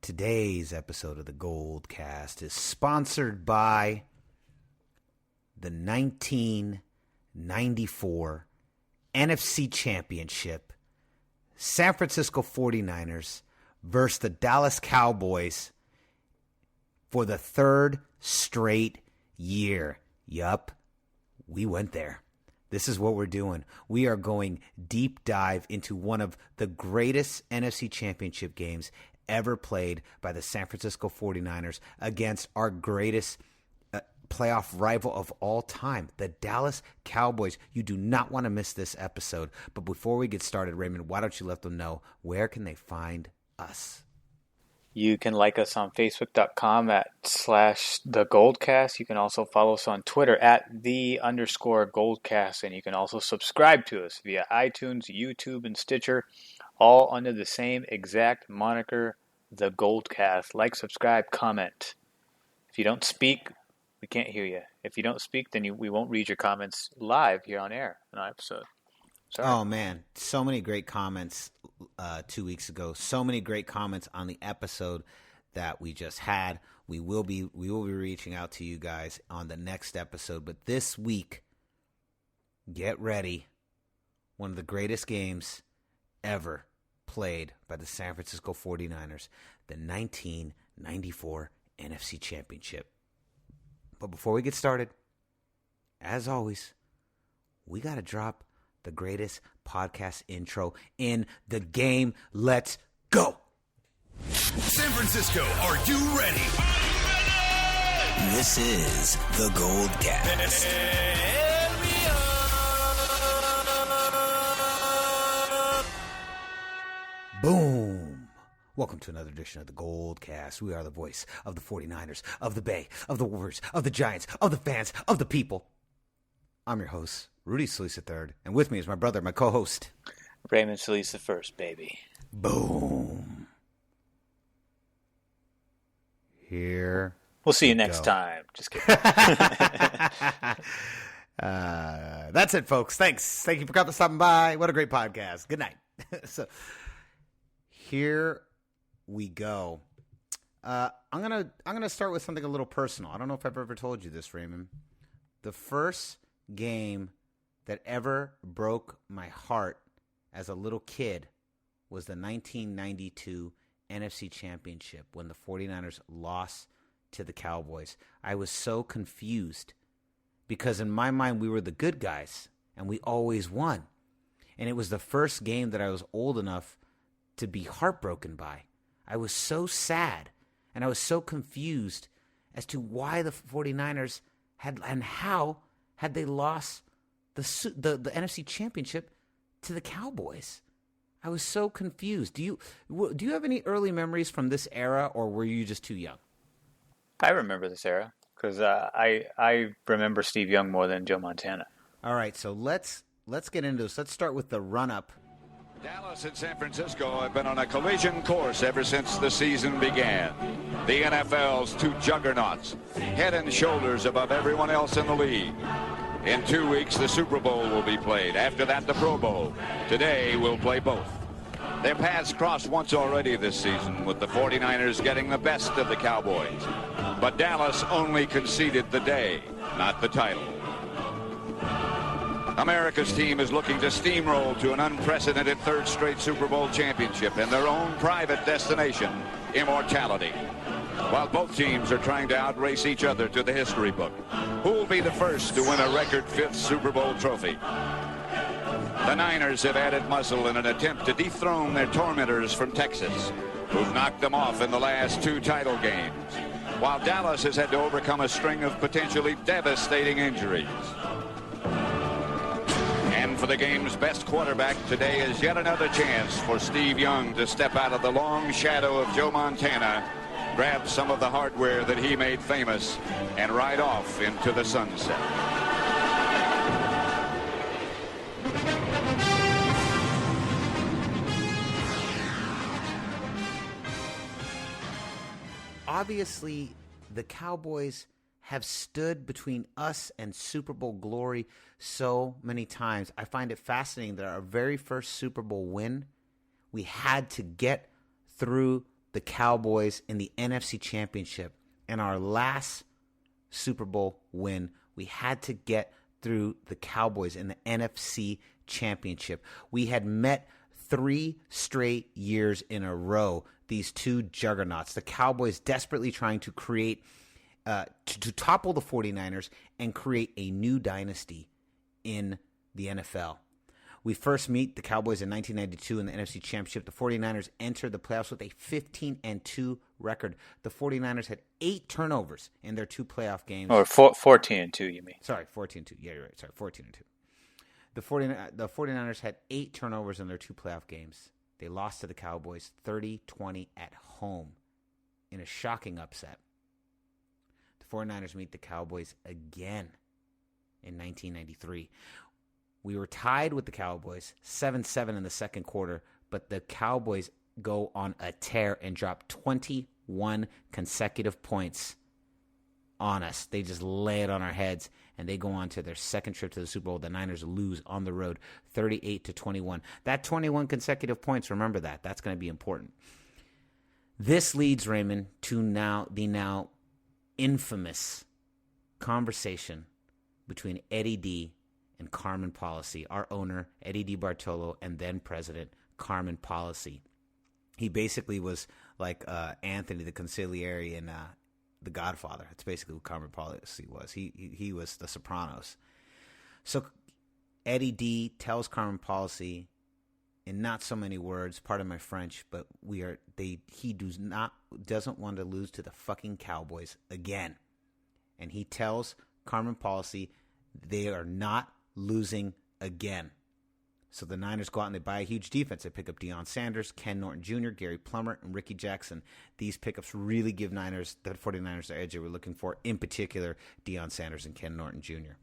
Today's episode of the Goldcast is sponsored by the 1994 NFC Championship, San Francisco 49ers versus the Dallas Cowboys for the third straight year. Yup, we went there. This is what we're doing. We are going deep dive into one of the greatest NFC Championship games ever played by the San Francisco 49ers against our greatest playoff rival of all time, the Dallas Cowboys. You do not want to miss this episode. But before we get started, Raymond, why don't you let them know where can they find us? You can like us on Facebook.com/TheGoldcast. You can also follow us on Twitter @_Goldcast. And you can also subscribe to us via iTunes, YouTube, and Stitcher, all under the same exact moniker, The Goldcast. Like, subscribe, comment. If you don't speak, we can't hear you. If you don't speak, then we won't read your comments live here on air in our episode. Sorry. Oh, man. So many great comments 2 weeks ago. So many great comments on the episode that we just had. We will be reaching out to you guys on the next episode. But this week, get ready. One of the greatest games ever played by the San Francisco 49ers, the 1994 NFC Championship. But before we get started, as always, we got to drop the greatest podcast intro in the game. Let's go. San Francisco, are you ready? This is the Goldcast. Boom. Welcome to another edition of the Goldcast. We are the voice of the 49ers, of the Bay, of the Wolves, of the Giants, of the fans, of the people. I'm your host, Rudy Solis III, and with me is my brother, my co-host, Raymond Solis the First, baby. Boom. Here. We'll see you next time. Just kidding. That's it, folks. Thanks. Thank you for stopping by. What a great podcast. Good night. So, here we go. I'm gonna start with something a little personal. I don't know if I've ever told you this, Raymond. The first game that ever broke my heart as a little kid was the 1992 NFC Championship when the 49ers lost to the Cowboys. I was so confused because in my mind we were the good guys and we always won. And it was the first game that I was old enough to be heartbroken by. I was so sad and I was so confused as to why the 49ers had and how had they lost the NFC Championship to the Cowboys. I was so confused. Do you have any early memories from this era, or were you just too young? I remember this era because I remember Steve Young more than Joe Montana. All right, so let's get into this. Let's start with the run-up. Dallas and San Francisco have been on a collision course ever since the season began. The NFL's two juggernauts, head and shoulders above everyone else in the league. In 2 weeks, the Super Bowl will be played. After that, the Pro Bowl. Today, we'll play both. Their paths crossed once already this season, with the 49ers getting the best of the Cowboys. But Dallas only conceded the day, not the title. America's team is looking to steamroll to an unprecedented third straight Super Bowl championship in their own private destination, immortality. While both teams are trying to outrace each other to the history book. Who will be the first to win a record fifth Super Bowl trophy? The Niners have added muscle in an attempt to dethrone their tormentors from Texas, who've knocked them off in the last two title games, while Dallas has had to overcome a string of potentially devastating injuries. And for the game's best quarterback, today is yet another chance for Steve Young to step out of the long shadow of Joe Montana, grab some of the hardware that he made famous, and ride off into the sunset. Obviously, the Cowboys have stood between us and Super Bowl glory so many times. I find it fascinating that our very first Super Bowl win, we had to get through the Cowboys in the NFC Championship. And our last Super Bowl win, we had to get through the Cowboys in the NFC Championship. We had met 3 straight years in a row these two juggernauts, the Cowboys desperately trying to create, to topple the 49ers and create a new dynasty in the NFL. We first meet the Cowboys in 1992 in the NFC Championship. The 49ers entered the playoffs with a 15-2 record. The 49ers had 8 turnovers in their 2 playoff games. Or 14-2, you mean? Sorry, 14-2. Yeah, you're right. Sorry, 14-2. The 49ers had 8 turnovers in their 2 playoff games. They lost to the Cowboys 30-20 at home in a shocking upset. The 49ers meet the Cowboys again in 1993. We were tied with the Cowboys, 7-7 in the second quarter, but the Cowboys go on a tear and drop 21 consecutive points on us. They just lay it on our heads, and they go on to their second trip to the Super Bowl. The Niners lose on the road, 38-21. That 21 consecutive points, remember that. That's going to be important. This leads, Raymond, to the now infamous conversation between Eddie D and Carmen Policy, our owner, Eddie DiBartolo, and then president, Carmen Policy. He basically was like Anthony the Consigliere in The Godfather. That's basically what Carmen Policy was. He was the Sopranos. So Eddie D tells Carmen Policy in not so many words, pardon my French, but he doesn't want to lose to the fucking Cowboys again. And he tells Carmen Policy they are not losing again. So the Niners go out and they buy a huge defense. They pick up Deion Sanders, Ken Norton Jr., Gary Plummer, and Ricky Jackson. These pickups really give the 49ers the edge they were looking for, in particular Deion Sanders and Ken Norton Jr.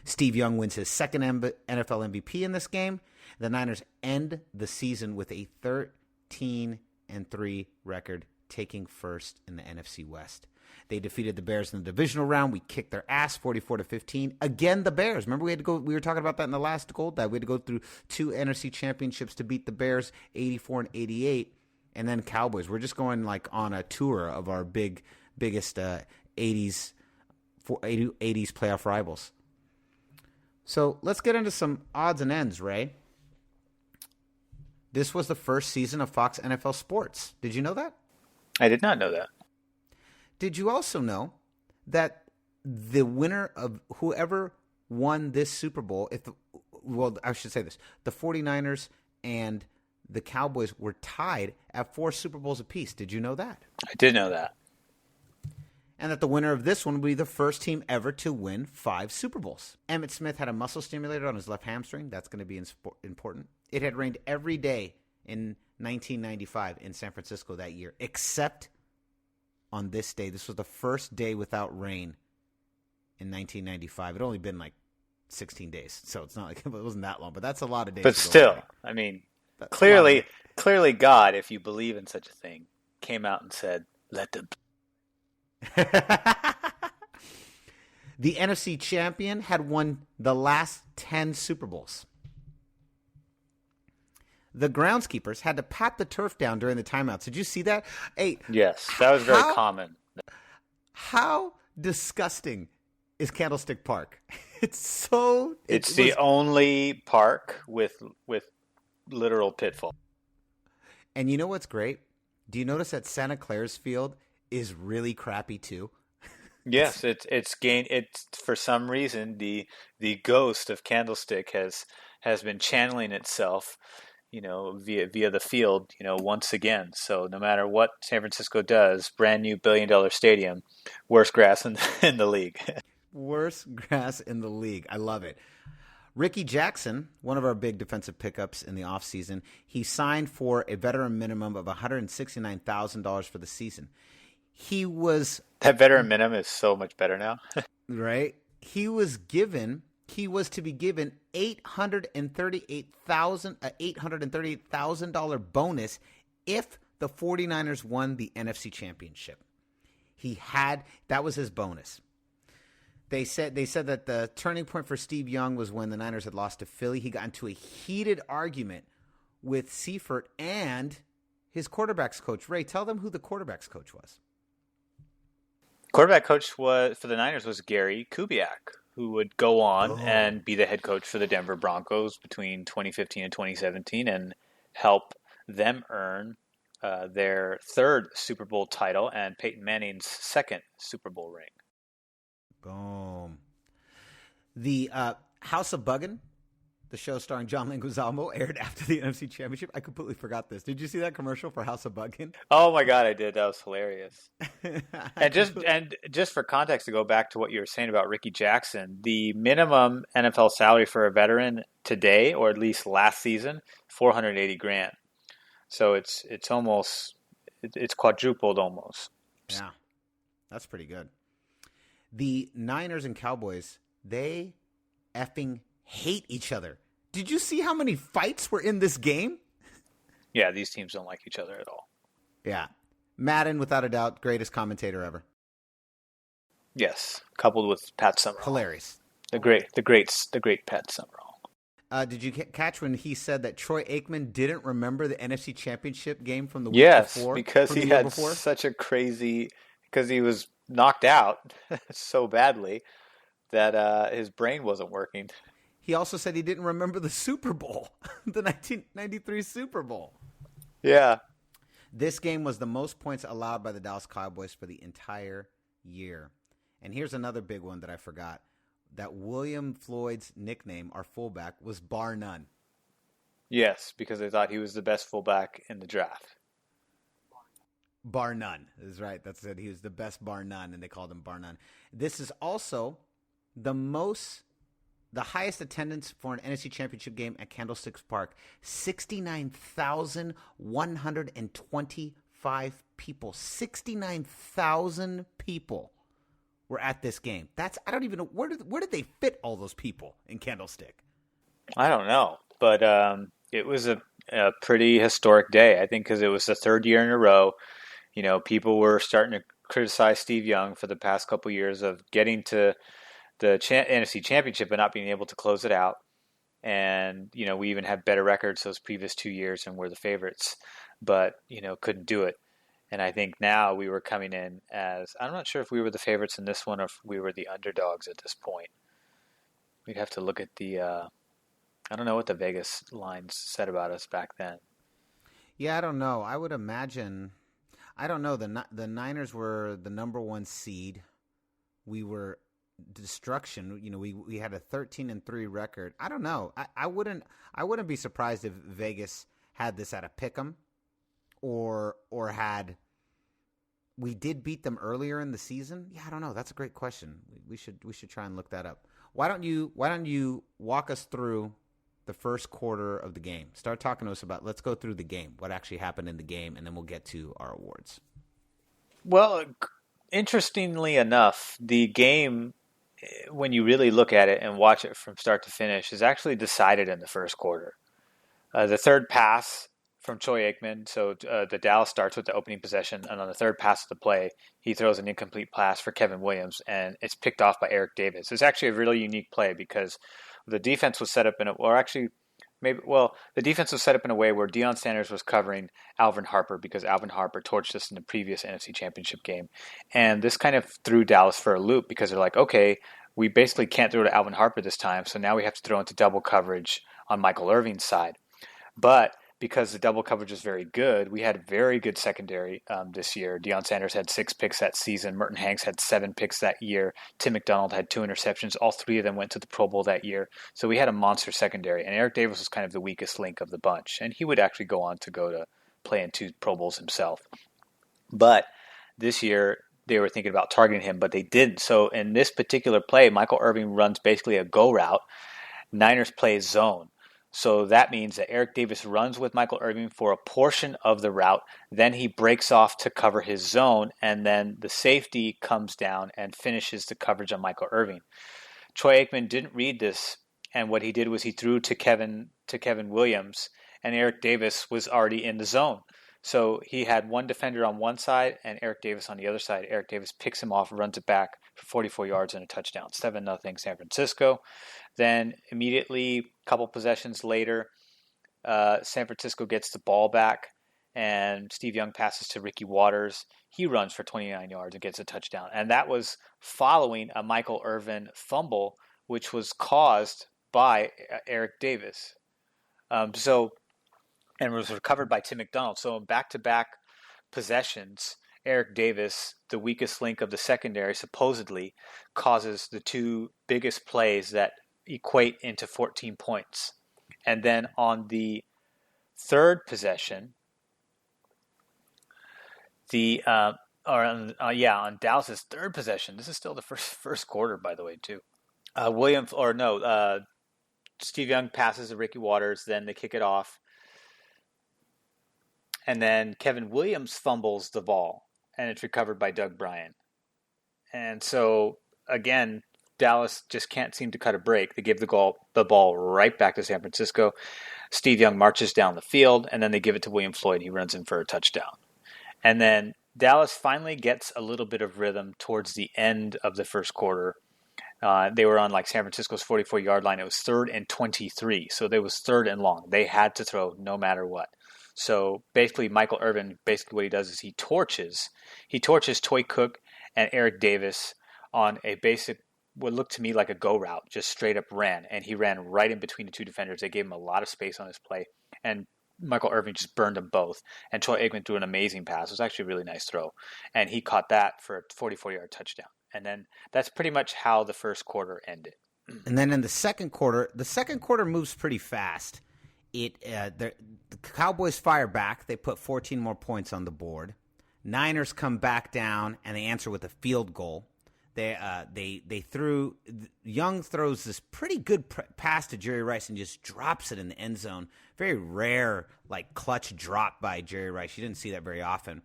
Steve Young wins his second NFL MVP in this game. The Niners end the season with a 13-3 record, taking first in the NFC West. They defeated the Bears in the divisional round. We kicked their ass 44-15. Again, the Bears. Remember we were talking about that in the last Gold Dive. We had to go through 2 NFC championships to beat the Bears, 84 and 88, and then Cowboys. We're just going like on a tour of our biggest 80s playoff rivals. So let's get into some odds and ends, Ray. This was the first season of Fox NFL Sports. Did you know that? I did not know that. Did you also know that the winner of whoever won this Super Bowl, I should say this, the 49ers and the Cowboys were tied at 4 Super Bowls apiece. Did you know that? I did know that. And that the winner of this one will be the first team ever to win 5 Super Bowls. Emmitt Smith had a muscle stimulator on his left hamstring. That's going to be important. It had rained every day in 1995 in San Francisco that year, except on this day. This was the first day without rain in 1995. It only been like 16 days, so it's not like it wasn't that long, but that's a lot of days. But still, I mean, clearly God, if you believe in such a thing, came out and said, let them. The NFC champion had won the last 10 Super Bowls. The groundskeepers had to pat the turf down during the timeouts. Did you see that? Hey, yes, that was very common. How disgusting is Candlestick Park? It's the only park with literal pitfall. And you know what's great? Do you notice that Santa Clara's field is really crappy too? Yes, it's for some reason the ghost of Candlestick has been channeling itself, via the field, once again. So no matter what San Francisco does, brand new $1 billion stadium, worst grass in the league. Worst grass in the league. I love it. Ricky Jackson, one of our big defensive pickups in the offseason, he signed for a veteran minimum of $169,000 for the season. That veteran minimum is so much better now. Right? He was to be given $838,000 bonus if the 49ers won the NFC Championship. That was his bonus. They said that the turning point for Steve Young was when the Niners had lost to Philly. He got into a heated argument with Seifert and his quarterback's coach. Ray, tell them who the quarterback's coach was. Quarterback coach for the Niners was Gary Kubiak, who would go on and be the head coach for the Denver Broncos between 2015 and 2017 and help them earn their third Super Bowl title and Peyton Manning's second Super Bowl ring. Boom. The House of Buggin', the show starring John Leguizamo, aired after the NFC Championship. I completely forgot this. Did you see that commercial for House of Buggin'? Oh my God, I did. That was hilarious. and just for context, to go back to what you were saying about Ricky Jackson, the minimum NFL salary for a veteran today, or at least last season, $480,000. So it's quadrupled almost. Yeah, that's pretty good. The Niners and Cowboys, they effing hate each other. Did you see how many fights were in this game? Yeah, these teams don't like each other at all. Yeah. Madden, without a doubt, greatest commentator ever. Yes, coupled with Pat Summerall. Hilarious. The great Pat Summerall. Did you catch when he said that Troy Aikman didn't remember the NFC Championship game from the week before? Yes, because he had such a crazy – because he was knocked out so badly that his brain wasn't working. He also said he didn't remember the Super Bowl, the 1993 Super Bowl. Yeah. This game was the most points allowed by the Dallas Cowboys for the entire year. And here's another big one that I forgot. That William Floyd's nickname, our fullback, was Bar None. Yes, because they thought he was the best fullback in the draft. Bar None is right. That's it. He was the best Bar None, and they called him Bar None. This is also the highest attendance for an NFC Championship game at Candlesticks Park. 69,125 people. 69,000 people were at this game. I don't even know, where did they fit all those people in Candlestick? I don't know, but it was a pretty historic day, I think, because it was the third year in a row. You know, people were starting to criticize Steve Young for the past couple years of getting to the NFC Championship but not being able to close it out. And, you know, we even had better records those previous 2 years and were the favorites, but, you know, couldn't do it. And I think now we were coming in as, I'm not sure if we were the favorites in this one or if we were the underdogs at this point. We'd have to look at I don't know what the Vegas lines said about us back then. Yeah, I don't know. I would imagine, I don't know. The Niners were the number one seed. We were destruction. You know, we had a 13-3 record. I don't know. I wouldn't be surprised if Vegas had this at a pick'em, or had we did beat them earlier in the season. Yeah, I don't know. That's a great question. We should try and look that up. Why don't you walk us through the first quarter of the game? Start talking to us about. Let's go through the game. What actually happened in the game, and then we'll get to our awards. Well, interestingly enough, the game, when you really look at it and watch it from start to finish, is actually decided in the first quarter. The third pass from Troy Aikman, so the Dallas starts with the opening possession, and on the third pass of the play, he throws an incomplete pass for Kevin Williams, and it's picked off by Eric Davis. It's actually a really unique play because the defense was set up the defense was set up in a way where Deion Sanders was covering Alvin Harper because Alvin Harper torched us in the previous NFC Championship game. And this kind of threw Dallas for a loop because they're like, okay, we basically can't throw to Alvin Harper this time, so now we have to throw into double coverage on Michael Irvin's side. But because the double coverage was very good, we had very good secondary this year. Deion Sanders had 6 picks that season. Merton Hanks had 7 picks that year. Tim McDonald had 2 interceptions. All 3 of them went to the Pro Bowl that year. So we had a monster secondary. And Eric Davis was kind of the weakest link of the bunch. And he would actually go on to play in 2 Pro Bowls himself. But this year, they were thinking about targeting him, but they didn't. So in this particular play, Michael Irvin runs basically a go route. Niners play zone. So that means that Eric Davis runs with Michael Irvin for a portion of the route. Then he breaks off to cover his zone, and then the safety comes down and finishes the coverage on Michael Irvin. Troy Aikman didn't read this, and what he did was he threw to Kevin Williams, and Eric Davis was already in the zone. So he had one defender on one side and Eric Davis on the other side. Eric Davis picks him off, runs it back for 44 yards and a touchdown. 7-0 San Francisco. Then immediately, a couple possessions later, San Francisco gets the ball back, and Steve Young passes to Ricky Waters. He runs for 29 yards and gets a touchdown. And that was following a Michael Irvin fumble, which was caused by Eric Davis. And was recovered by Tim McDonald. So in back-to-back possessions, Eric Davis, the weakest link of the secondary, supposedly causes the two biggest plays that equate into 14 points. And then on the third possession, on Dallas's third possession, this is still the first quarter, by the way, too. Steve Young passes to Ricky Waters, then they kick it off. And then Kevin Williams fumbles the ball, and it's recovered by Doug Bryan. And so, again, Dallas just can't seem to cut a break. They give the ball right back to San Francisco. Steve Young marches down the field, and then they give it to William Floyd. He runs in for a touchdown. And then Dallas finally gets a little bit of rhythm towards the end of the first quarter. They were on San Francisco's 44-yard line. It was 3rd and 23, so they was 3rd and long. They had to throw no matter what. So basically, Michael Irvin, what he does is he torches Toy Cook and Eric Davis on a basic, what looked to me like a go route, just straight up ran. And he ran right in between the two defenders. They gave him a lot of space on his play. And Michael Irvin just burned them both. And Troy Aikman threw an amazing pass. It was actually a really nice throw. And he caught that for a 44-yard touchdown. And then that's pretty much how the first quarter ended. And then in the second quarter moves pretty fast. The Cowboys fire back. They put 14 more points on the board. Niners come back down, and they answer with a field goal. Young throws this pretty good pass to Jerry Rice and just drops it in the end zone. Very rare, clutch drop by Jerry Rice. You didn't see that very often.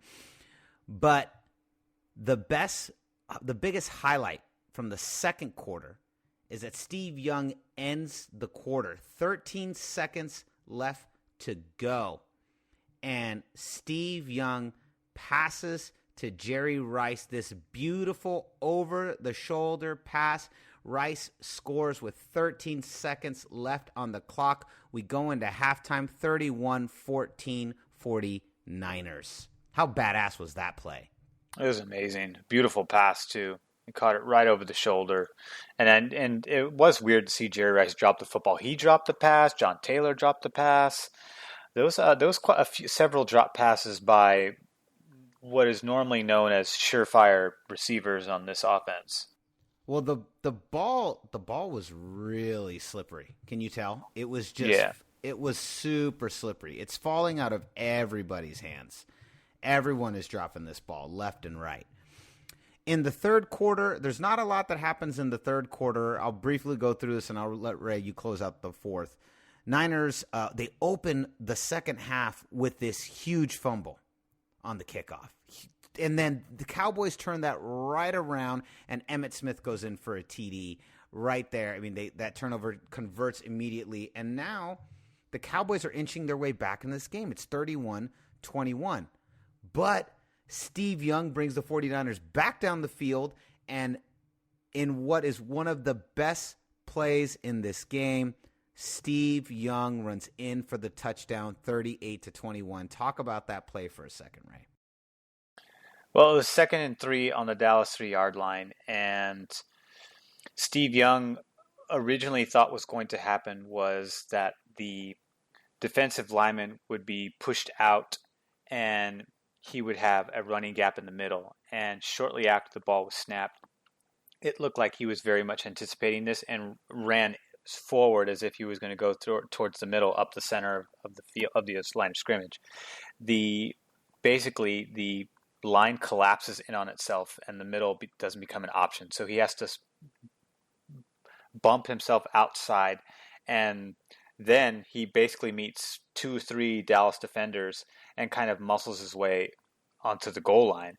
But the biggest highlight from the second quarter is that Steve Young ends the quarter. 13 seconds left to go. And Steve Young passes to Jerry Rice this beautiful over-the-shoulder pass. Rice scores with 13 seconds left on the clock. We go into halftime, 31-14 49ers. How badass was that play? It was amazing. Beautiful pass, too. He caught it right over the shoulder. And it was weird to see Jerry Rice drop the football. He dropped the pass. John Taylor dropped the pass. There was quite several drop passes by what is normally known as surefire receivers on this offense. Well, the ball was really slippery. Can you tell? It was It was super slippery. It's falling out of everybody's hands. Everyone is dropping this ball left and right. In the third quarter, there's not a lot that happens in the third quarter. I'll briefly go through this, and I'll let Ray, you close out the fourth. Niners, they open the second half with this huge fumble on the kickoff. And then the Cowboys turn that right around, and Emmitt Smith goes in for a TD right there. I mean, that turnover converts immediately. And now the Cowboys are inching their way back in this game. It's 31-21. But Steve Young brings the 49ers back down the field, and in what is one of the best plays in this game, Steve Young runs in for the touchdown, 38-21. Talk about that play for a second, Ray. Well, it was 2nd and 3 on the Dallas 3-yard line, and Steve Young originally thought was going to happen was that the defensive lineman would be pushed out and he would have a running gap in the middle. And shortly after the ball was snapped, it looked like he was very much anticipating this and ran forward as if he was going to go towards the middle, up the center of the field, of the line of scrimmage. Basically, the line collapses in on itself, and the middle doesn't become an option. So he has to bump himself outside, and then he basically meets 2-3 Dallas defenders and kind of muscles his way onto the goal line.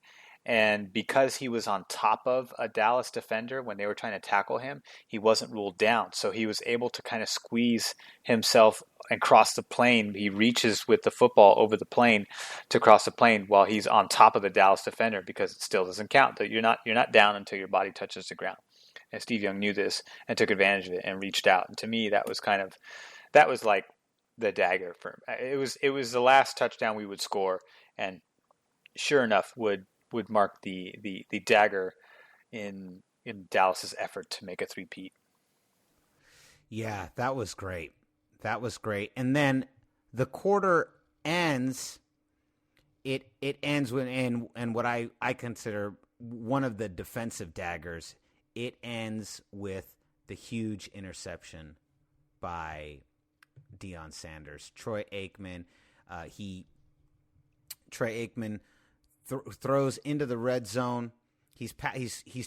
And because he was on top of a Dallas defender when they were trying to tackle him, he wasn't ruled down. So he was able to kind of squeeze himself and cross the plane. He reaches with the football over the plane to cross the plane while he's on top of the Dallas defender, because it still doesn't count. You're not down until your body touches the ground. And Steve Young knew this and took advantage of it and reached out. And to me, that was like the dagger for him. It was the last touchdown we would score, and sure enough would mark the dagger in Dallas's effort to make a three-peat. Yeah, that was great. That was great. And then the quarter ends. It ends when and what I consider one of the defensive daggers. It ends with the huge interception by Deion Sanders. Troy Aikman throws into the red zone. He's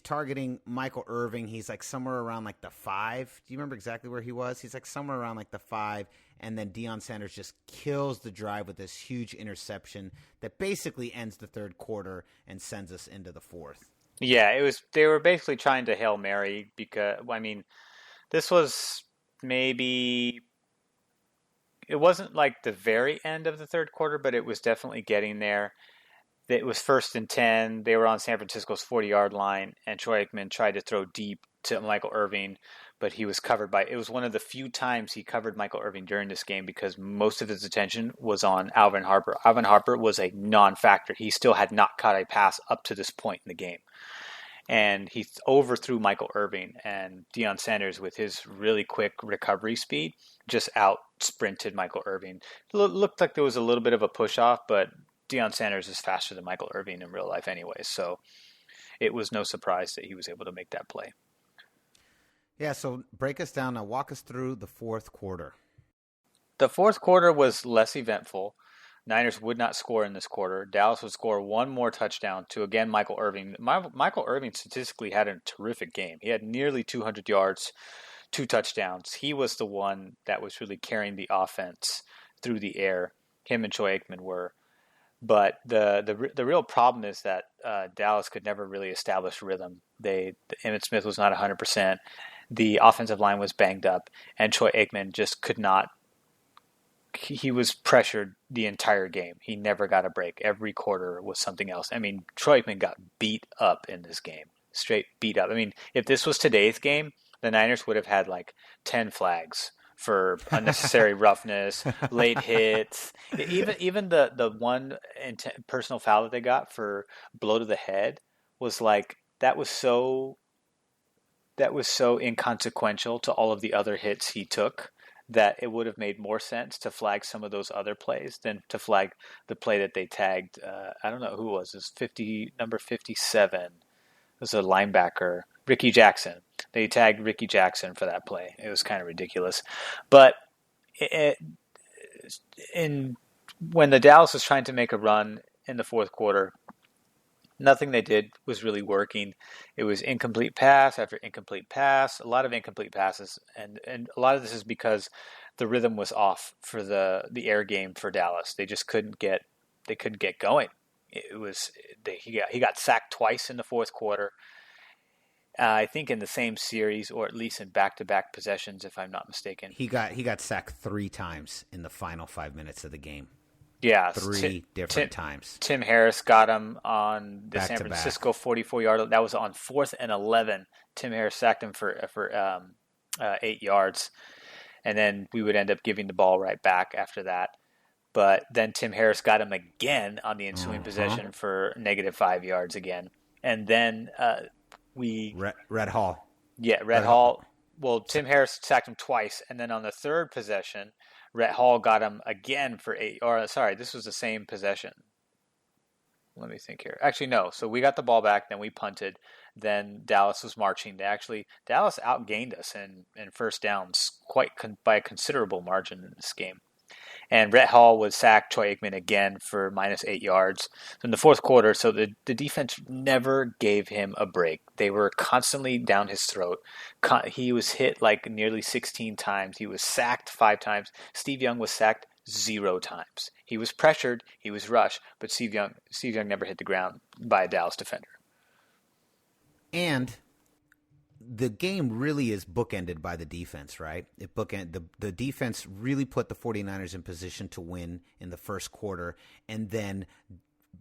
targeting Michael Irving. He's like somewhere around like the 5. Do you remember exactly where he was? He's like somewhere around like the 5, and then Deion Sanders just kills the drive with this huge interception that basically ends the third quarter and sends us into the fourth. Yeah, they were basically trying to Hail Mary because this was maybe, it wasn't like the very end of the third quarter, but it was definitely getting there. It was 1st and 10. They were on San Francisco's 40-yard line, and Troy Aikman tried to throw deep to Michael Irving, but he was covered by. It was one of the few times he covered Michael Irving during this game because most of his attention was on Alvin Harper. Alvin Harper was a non-factor. He still had not caught a pass up to this point in the game. And he overthrew Michael Irving, and Deion Sanders, with his really quick recovery speed, just out-sprinted Michael Irving. It looked like there was a little bit of a push-off, but Deion Sanders is faster than Michael Irving in real life anyway, so it was no surprise that he was able to make that play. Yeah, so break us down now. Walk us through the fourth quarter. The fourth quarter was less eventful. Niners would not score in this quarter. Dallas would score one more touchdown to, again, Michael Irving. Michael Irving statistically had a terrific game. He had nearly 200 yards, 2 touchdowns. He was the one that was really carrying the offense through the air. Him and Troy Aikman were. But the real problem is that Dallas could never really establish rhythm. Emmitt Smith was not 100%. The offensive line was banged up, and Troy Aikman just could not. He was pressured the entire game. He never got a break. Every quarter was something else. Troy Aikman got beat up in this game, straight beat up. If this was today's game, the Niners would have had like 10 flags for unnecessary roughness, late hits, even the one personal foul that they got for blow to the head was like that was so inconsequential to all of the other hits he took that it would have made more sense to flag some of those other plays than to flag the play that they tagged. I don't know who it was. It was number 57. It was a linebacker, Ricky Jackson. They tagged Ricky Jackson for that play. It was kind of ridiculous. But when the Dallas was trying to make a run in the fourth quarter, nothing they did was really working. It was incomplete pass after incomplete pass, a lot of incomplete passes. And a lot of this is because the rhythm was off for the air game for Dallas. They just couldn't get going. He got sacked twice in the fourth quarter. I think in the same series, or at least in back-to-back possessions, if I'm not mistaken. He got sacked 3 times in the final 5 minutes of the game. Yeah, 3 different times. Tim Harris got him on the San Back-to-back. Francisco 44-yard. That was on 4th and 11. Tim Harris sacked him for 8 yards, and then we would end up giving the ball right back after that. But then Tim Harris got him again on the ensuing possession for -5 yards again, and then Red Hall. Yeah, Red Hall. Well, Tim Harris sacked him twice, and then on the third possession, Red Hall got him again for 8. Or sorry, this was the same possession. Let me think here. Actually, no. So we got the ball back, then we punted. Then Dallas was marching. Dallas outgained us in first downs by a considerable margin in this game. And Rhett Hall would sack Troy Aikman again for -8 yards in the fourth quarter. So the defense never gave him a break. They were constantly down his throat. He was hit like nearly 16 times. He was sacked 5 times. Steve Young was sacked 0 times. He was pressured. He was rushed. But Steve Young never hit the ground by a Dallas defender. And the game really is bookended by the defense, right? The defense really put the 49ers in position to win in the first quarter and then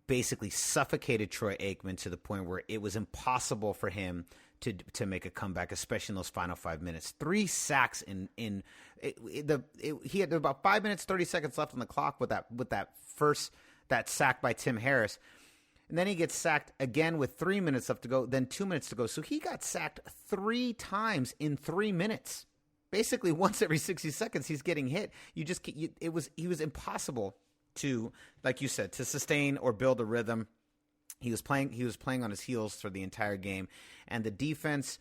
basically suffocated Troy Aikman to the point where it was impossible for him to make a comeback, especially in those final 5 minutes. 3 sacks he had about 5 minutes 30 seconds left on the clock with that sack by Tim Harris. And then he gets sacked again with 3 minutes left to go, then 2 minutes to go. So he got sacked 3 times in 3 minutes. Basically, once every 60 seconds, he's getting hit. He was impossible to, like you said, to sustain or build a rhythm. He was playing on his heels for the entire game, and the defense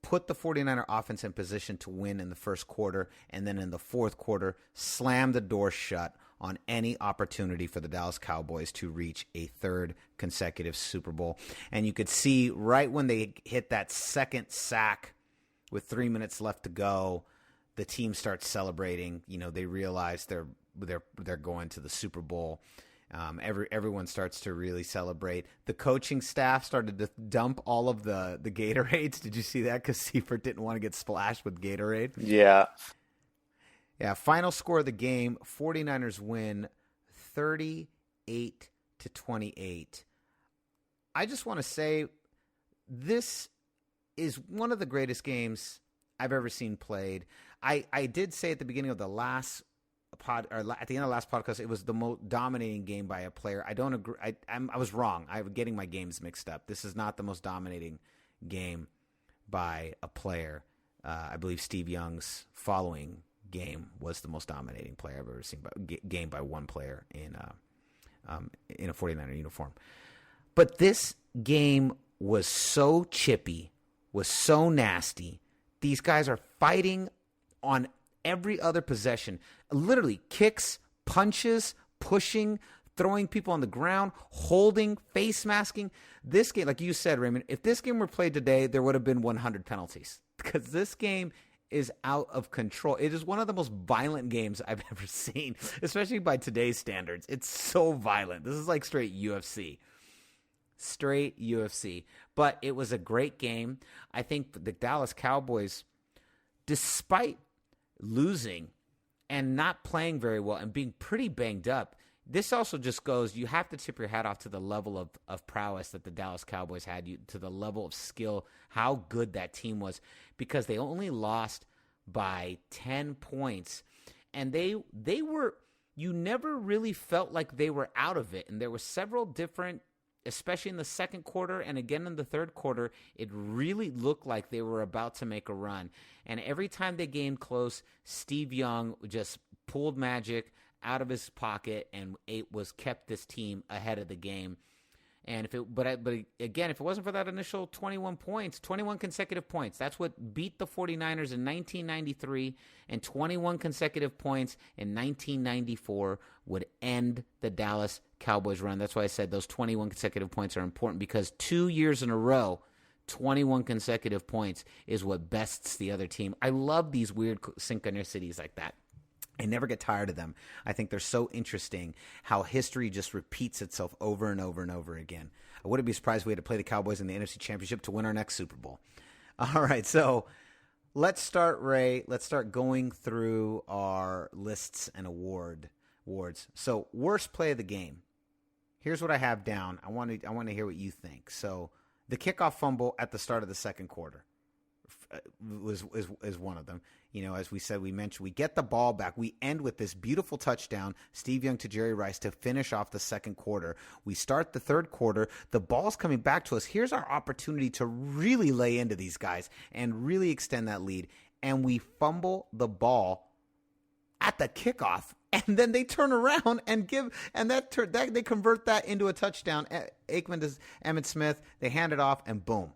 put the 49er offense in position to win in the first quarter, and then in the fourth quarter, slammed the door shut on any opportunity for the Dallas Cowboys to reach a third consecutive Super Bowl. And you could see right when they hit that second sack with 3 minutes left to go, the team starts celebrating. They realize they're going to the Super Bowl. Everyone starts to really celebrate. The coaching staff started to dump all of the Gatorades. Did you see that? Because Seifert didn't want to get splashed with Gatorade. Yeah. Yeah. Final score of the game: 49ers win 38-28. I just want to say this is one of the greatest games I've ever seen played. I did say at the beginning of the last at the end of the last podcast, it was the most dominating game by a player. I don't agree. I was wrong. I'm getting my games mixed up. This is not the most dominating game by a player. I believe Steve Young's following game was the most dominating player I've ever seen. Game by one player in a 49er uniform. But this game was so chippy, was so nasty. These guys are fighting on every other possession, literally kicks, punches, pushing, throwing people on the ground, holding, face masking. This game, like you said, Raymond, if this game were played today, there would have been 100 penalties because this game is out of control. It is one of the most violent games I've ever seen, especially by today's standards. It's so violent. This is like straight UFC. Straight UFC. But it was a great game. I think the Dallas Cowboys, despite losing and not playing very well and being pretty banged up, this also just goes, you have to tip your hat off to the level of prowess that the Dallas Cowboys had, to the level of skill, how good that team was, because they only lost by 10 points. And they were, you never really felt like they were out of it. And there were several different, especially in the second quarter and again in the third quarter, it really looked like they were about to make a run. And every time they gained close, Steve Young just pulled magic out of his pocket and kept this team ahead of the game. And if it wasn't for that initial 21 consecutive points, that's what beat the 49ers in 1993, and 21 consecutive points in 1994 would end the Dallas Cowboys run. That's why I said those 21 consecutive points are important, because 2 years in a row, 21 consecutive points is what bests the other team. I love these weird synchronicities like that. I never get tired of them. I think they're so interesting how history just repeats itself over and over and over again. I wouldn't be surprised if we had to play the Cowboys in the NFC Championship to win our next Super Bowl. All right, so let's start, Ray. Let's start going through our lists and awards. So, worst play of the game. Here's what I have down. I want to hear what you think. So, the kickoff fumble at the start of the second quarter is one of them. As we said, we mentioned, we get the ball back. We end with this beautiful touchdown, Steve Young to Jerry Rice, to finish off the second quarter. We start the third quarter. The ball's coming back to us. Here's our opportunity to really lay into these guys and really extend that lead. And we fumble the ball at the kickoff. And then they turn around and they convert that into a touchdown. Aikman does Emmitt Smith. They hand it off, and boom.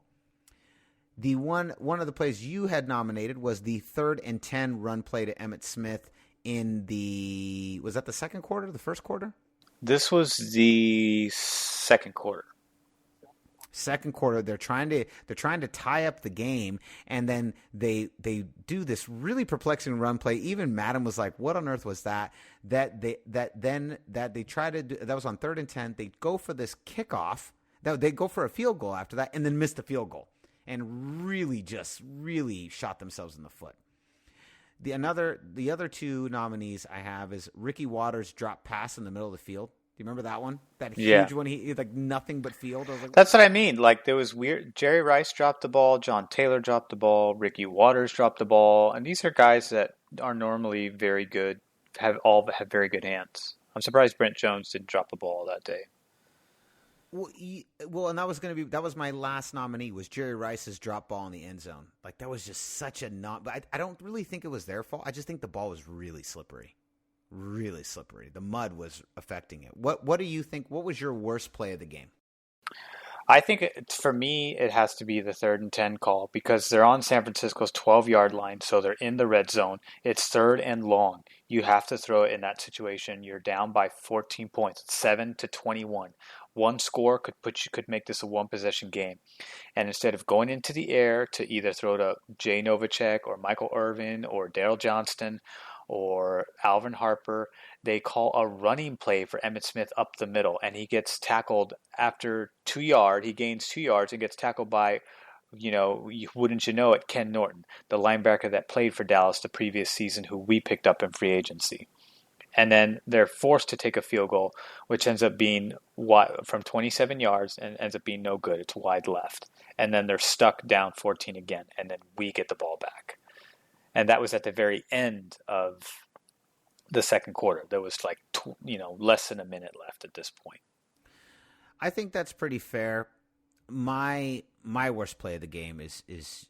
The one of the plays you had nominated was the 3rd and 10 run play to Emmitt Smith was that the second quarter, the first quarter? This was the second quarter. Second quarter, they're trying to tie up the game, and then they do this really perplexing run play. Even Madden was like, "What on earth was that?" That they try to do. That was on 3rd and 10. They go for this kickoff. They go for a field goal after that, and then miss the field goal, and really shot themselves in the foot. The other two nominees I have is Ricky Waters' drop pass in the middle of the field. Do you remember that one? That Yeah. huge one. He like nothing but field. I was like, That's what I mean. Like, there was weird. Jerry Rice dropped the ball. John Taylor dropped the ball. Ricky Waters dropped the ball. And these are guys that are normally very good, have very good hands. I'm surprised Brent Jones didn't drop the ball that day. well, and that was my last nominee was Jerry Rice's drop ball in the end zone. Like that was just such a but I don't really think it was their fault. I just think the ball was really slippery. Really slippery. The mud was affecting it. What do you think? What was your worst play of the game? I think for me, it has to be the 3rd and 10 call because they're on San Francisco's 12-yard line, so they're in the red zone. It's 3rd and long. You have to throw it in that situation. You're down by 14 points. It's 7-21. One score could make this a one-possession game. And instead of going into the air to either throw to Jay Novacek or Michael Irvin or Daryl Johnston or Alvin Harper, they call a running play for Emmitt Smith up the middle, and he gets tackled after 2 yards. He gains 2 yards and gets tackled by, wouldn't you know it, Ken Norton, the linebacker that played for Dallas the previous season, who we picked up in free agency. And then they're forced to take a field goal, which ends up being from 27 yards and ends up being no good. It's wide left. And then they're stuck down 14 again, and then we get the ball back. And that was at the very end of the second quarter. There was like, less than a minute left at this point. I think that's pretty fair. My worst play of the game is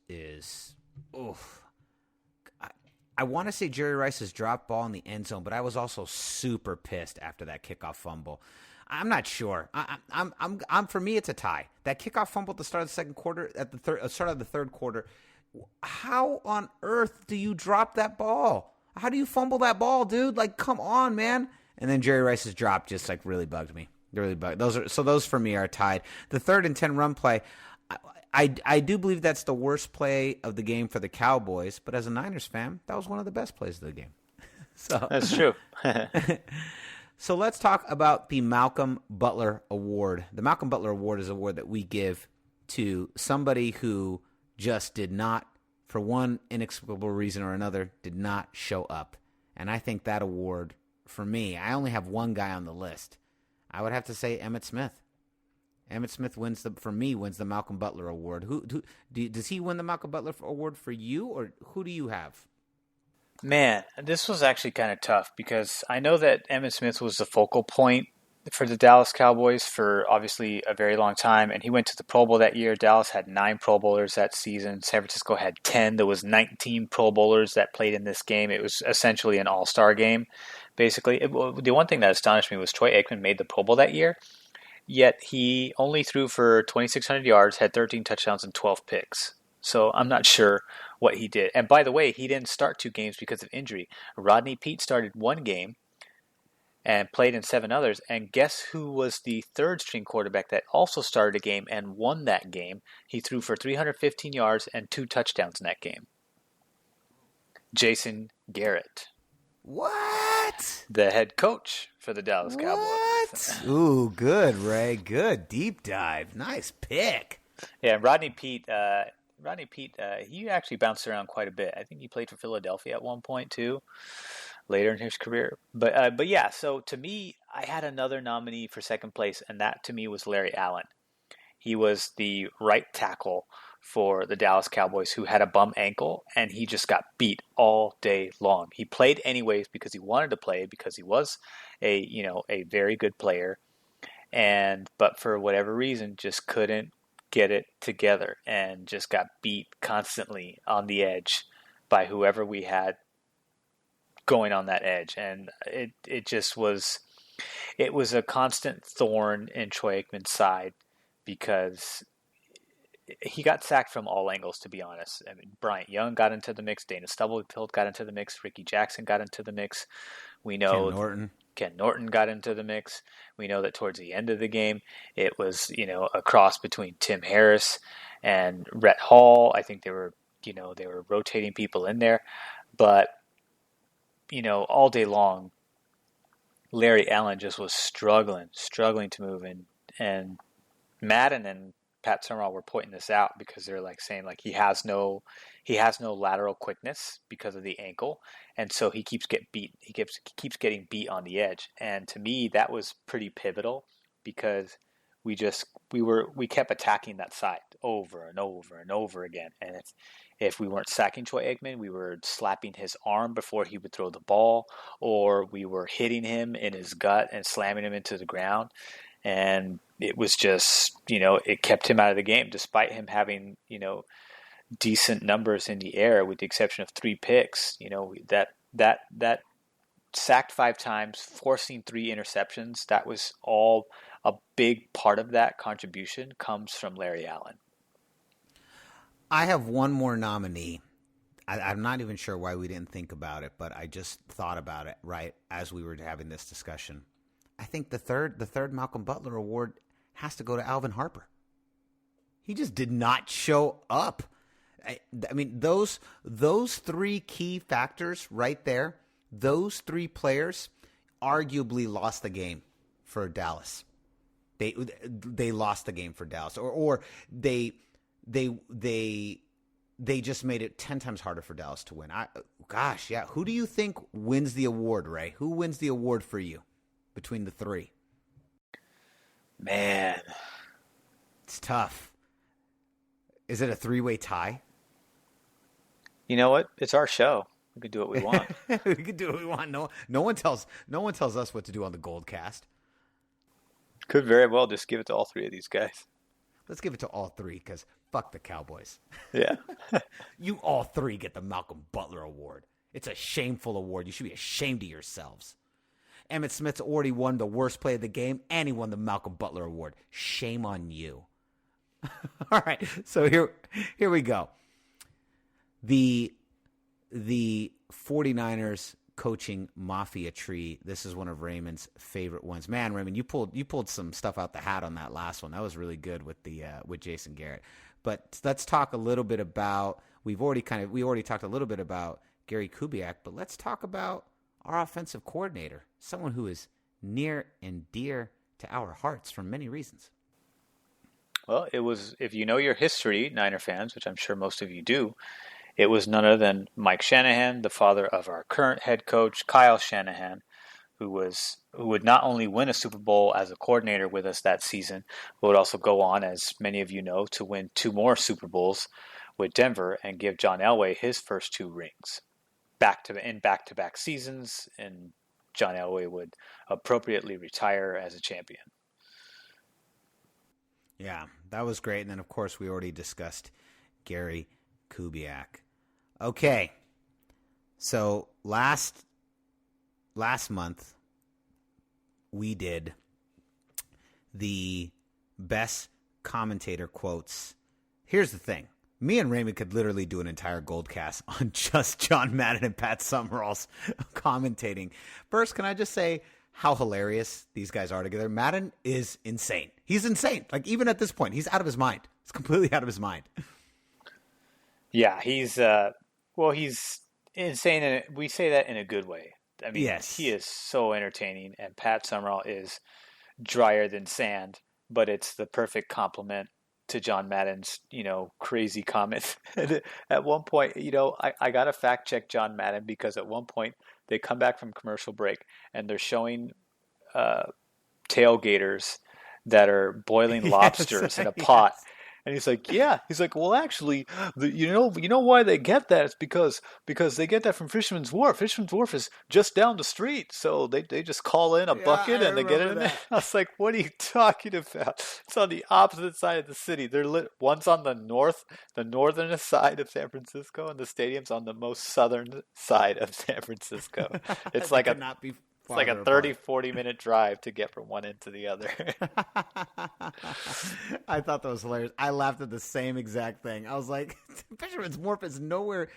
I want to say Jerry Rice's drop ball in the end zone, but I was also super pissed after that kickoff fumble. I'm not sure. I'm for me, it's a tie. That kickoff fumble at the start of the second quarter, at the start of the third quarter. How on earth do you drop that ball? How do you fumble that ball, dude? Like, come on, man. And then Jerry Rice's drop just like really bugged me. Really bugged. Those for me are tied. The 3rd and 10 run play, I do believe that's the worst play of the game for the Cowboys. But as a Niners fan, that was one of the best plays of the game. So that's true. So let's talk about the Malcolm Butler Award. The Malcolm Butler Award is an award that we give to somebody who just did not, for one inexplicable reason or another, did not show up. And I think that award, for me, I only have one guy on the list. I would have to say Emmitt Smith. Emmitt Smith wins the Malcolm Butler Award. Does he win the Malcolm Butler Award for you, or who do you have? Man, this was actually kind of tough because I know that Emmitt Smith was the focal point for the Dallas Cowboys for obviously a very long time, and he went to the Pro Bowl that year. Dallas had 9 Pro Bowlers that season. San Francisco had 10. There was 19 Pro Bowlers that played in this game. It was essentially an all-star game, basically. The one thing that astonished me was Troy Aikman made the Pro Bowl that year, yet he only threw for 2,600 yards, had 13 touchdowns, and 12 picks. So I'm not sure what he did. And by the way, he didn't start 2 games because of injury. Rodney Peete started 1 game and played in 7 others. And guess who was the 3rd-string quarterback that also started a game and won that game? He threw for 315 yards and 2 touchdowns in that game. Jason Garrett. What? The head coach for the Dallas Cowboys. What? Ooh, good, Ray. Good deep dive. Nice pick. Yeah, Rodney Peete, he actually bounced around quite a bit. I think he played for Philadelphia at one point too, later in his career. But yeah, so to me, I had another nominee for second place, and that to me was Larry Allen. He was the right tackle for the Dallas Cowboys who had a bum ankle, and he just got beat all day long. He played anyways because he wanted to play, because he was a very good player, but for whatever reason just couldn't get it together and just got beat constantly on the edge by whoever we had going on that edge. And it was a constant thorn in Troy Aikman's side because he got sacked from all angles, to be honest. I mean, Bryant Young got into the mix, Dana Stubblefield got into the mix, Ricky Jackson got into the mix. We know Ken Norton got into the mix. We know that towards the end of the game, it was, a cross between Tim Harris and Rhett Hall. I think they were rotating people in there. But, all day long, Larry Allen just was struggling to move. And Madden and Pat Summerall were pointing this out because they're like saying like he has no lateral quickness because of the ankle, and so he keeps getting beat on the edge. And to me, that was pretty pivotal because we kept attacking that side over and over and over again. And if we weren't sacking Troy Aikman, we were slapping his arm before he would throw the ball, or we were hitting him in his gut and slamming him into the ground. And it was just, it kept him out of the game despite him having, decent numbers in the air with the exception of 3 picks. That sacked 5 times, forcing 3 interceptions. That was all a big part of that contribution comes from Larry Allen. I have one more nominee. I'm not even sure why we didn't think about it, but I just thought about it right as we were having this discussion. I think the third Malcolm Butler award has to go to Alvin Harper. He just did not show up. I mean, those 3 key factors right there, those 3 players arguably lost the game for Dallas. They lost the game for Dallas, or they just made it 10 times harder for Dallas to win. Who do you think wins the award, Ray? Who wins the award for you between the 3? Man, it's tough. Is it a 3-way tie? You know what? It's our show. We can do what we want. We can do what we want. No one tells us what to do on the Goldcast. Could very well just give it to all 3 of these guys. Let's give it to all 3 because fuck the Cowboys. Yeah. You all 3 get the Malcolm Butler Award. It's a shameful award. You should be ashamed of yourselves. Emmitt Smith's already won the worst play of the game, and he won the Malcolm Butler Award. Shame on you. All right, so here we go. The 49ers coaching mafia tree. This is one of Raymond's favorite ones. Man, Raymond, you pulled some stuff out the hat on that last one. That was really good with Jason Garrett. But let's talk a little bit about. We already talked a little bit about Gary Kubiak, but let's talk about our offensive coordinator, someone who is near and dear to our hearts for many reasons. Well, it was, if you know your history, Niner fans, which I'm sure most of you do, it was none other than Mike Shanahan, the father of our current head coach, Kyle Shanahan, who would not only win a Super Bowl as a coordinator with us that season, but would also go on, as many of you know, to win 2 more Super Bowls with Denver and give John Elway his first 2 rings back-to-back seasons, and John Elway would appropriately retire as a champion. Yeah, that was great. And then, of course, we already discussed Gary Kubiak. Okay, so last month we did the best commentator quotes. Here's the thing. Me and Raymond could literally do an entire Goldcast on just John Madden and Pat Summerall's commentating. First, can I just say how hilarious these guys are together? Madden is insane. He's insane. Like, even at this point, he's out of his mind. He's completely out of his mind. Yeah, he's insane, and we say that in a good way. I mean, yes. He is so entertaining, and Pat Summerall is drier than sand, but it's the perfect compliment to John Madden's, crazy comments. At one point, I got to fact check John Madden, because at one point they come back from commercial break and they're showing tailgaters that are boiling lobsters in a pot. Yes. And he's like, well, actually, you know why they get that? It's because they get that from Fisherman's Wharf. Fisherman's Wharf is just down the street, so they just call in a bucket and they get it in there. I was like, what are you talking about? It's on the opposite side of the city. One's on the northern side of San Francisco, and the stadium's on the most southern side of San Francisco. It's like a 30-40 minute drive to get from one end to the other. I thought that was hilarious. I laughed at the same exact thing. I was like, Fisherman's Wharf is nowhere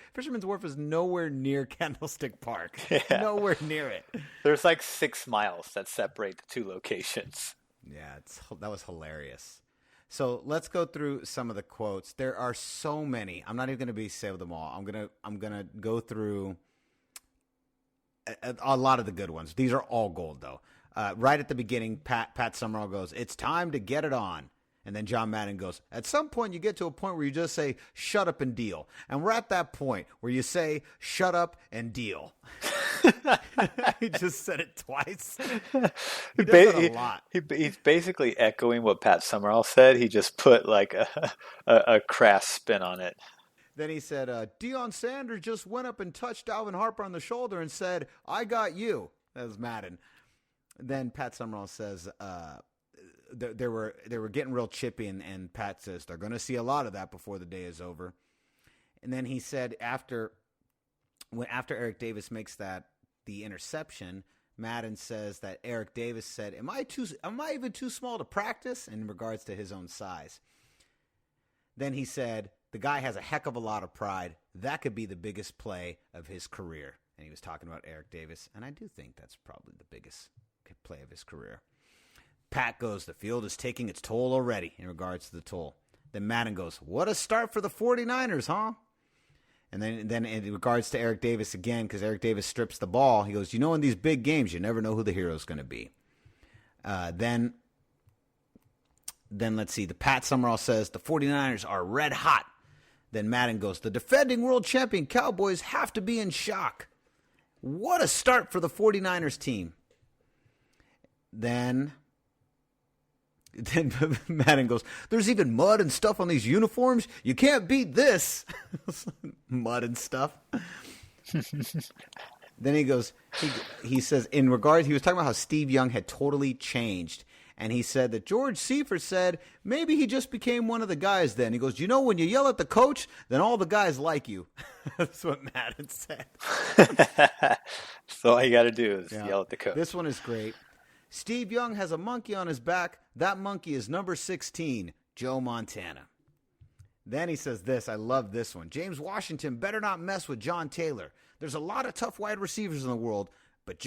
near Candlestick Park. Yeah. Nowhere near it. There's like 6 miles that separate the 2 locations. Yeah, that was hilarious. So let's go through some of the quotes. There are so many. I'm not even going to say them all. I'm gonna go through a lot of the good ones. These are all gold, though. Right at the beginning, Pat Summerall goes, "It's time to get it on." And then John Madden goes, at some point you get to a point where you just say, shut up and deal. And we're at that point where you say, shut up and deal. He just said it twice. He does it a lot. He's basically echoing what Pat Summerall said. He just put like a crass spin on it. Then he said, Deion Sanders just went up and touched Alvin Harper on the shoulder and said, I got you. That was Madden. Then Pat Summerall says, they were getting real chippy, and Pat says, they're going to see a lot of that before the day is over. And then he said after Eric Davis makes the interception, Madden says that Eric Davis said, am I even too small to practice, in regards to his own size? Then he said, the guy has a heck of a lot of pride. That could be the biggest play of his career. And he was talking about Eric Davis, and I do think that's probably the biggest play of his career. Pat goes, the field is taking its toll already, in regards to the toll. Then Madden goes, what a start for the 49ers, huh? And then in regards to Eric Davis again, because Eric Davis strips the ball, he goes, in these big games, you never know who the hero is going to be. Then let's see. The Pat Summerall says, the 49ers are red hot. Then Madden goes, the defending world champion Cowboys have to be in shock. What a start for the 49ers team. Then Madden goes, there's even mud and stuff on these uniforms. You can't beat this. Mud and stuff. Then he goes, he says, he was talking about how Steve Young had totally changed. And he said that George Seifert said, maybe he just became one of the guys then. He goes, when you yell at the coach, then all the guys like you. That's what Madden said. So all you got to do is yell at the coach. This one is great. Steve Young has a monkey on his back. That monkey is number 16, Joe Montana. Then he says this. I love this one. James Washington better not mess with John Taylor. There's a lot of tough wide receivers in the world, but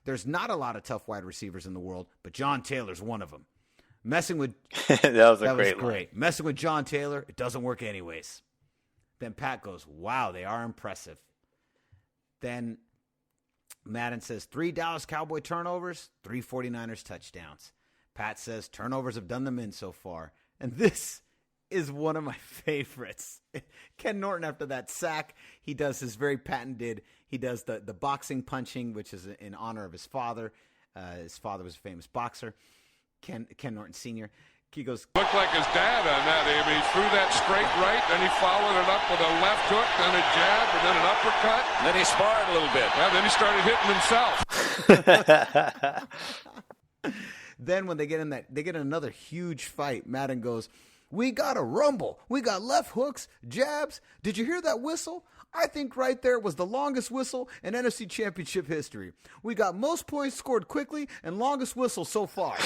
there's not a lot of tough wide receivers in the world, but John Taylor's one of them. Messing with that was great. Line. Messing with John Taylor, it doesn't work anyways. Then Pat goes, wow, they are impressive. Then Madden says 3 Dallas Cowboy turnovers, 3 49ers touchdowns. Pat says turnovers have done them in so far. And this is one of my favorites. Ken Norton, after that sack, he does his very patented, he does the boxing punching, which is in honor of his father. His father was a famous boxer, Ken Norton Sr. He goes, looked like his dad on that, Amy. He threw that straight right, then he followed it up with a left hook, then a jab, and then an uppercut. Then he sparred a little bit. Yeah, then he started hitting himself. Then when they get in another huge fight, Madden goes, we got a rumble. We got left hooks, jabs. Did you hear that whistle? I think right there was the longest whistle in NFC Championship history. We got most points scored quickly and longest whistle so far.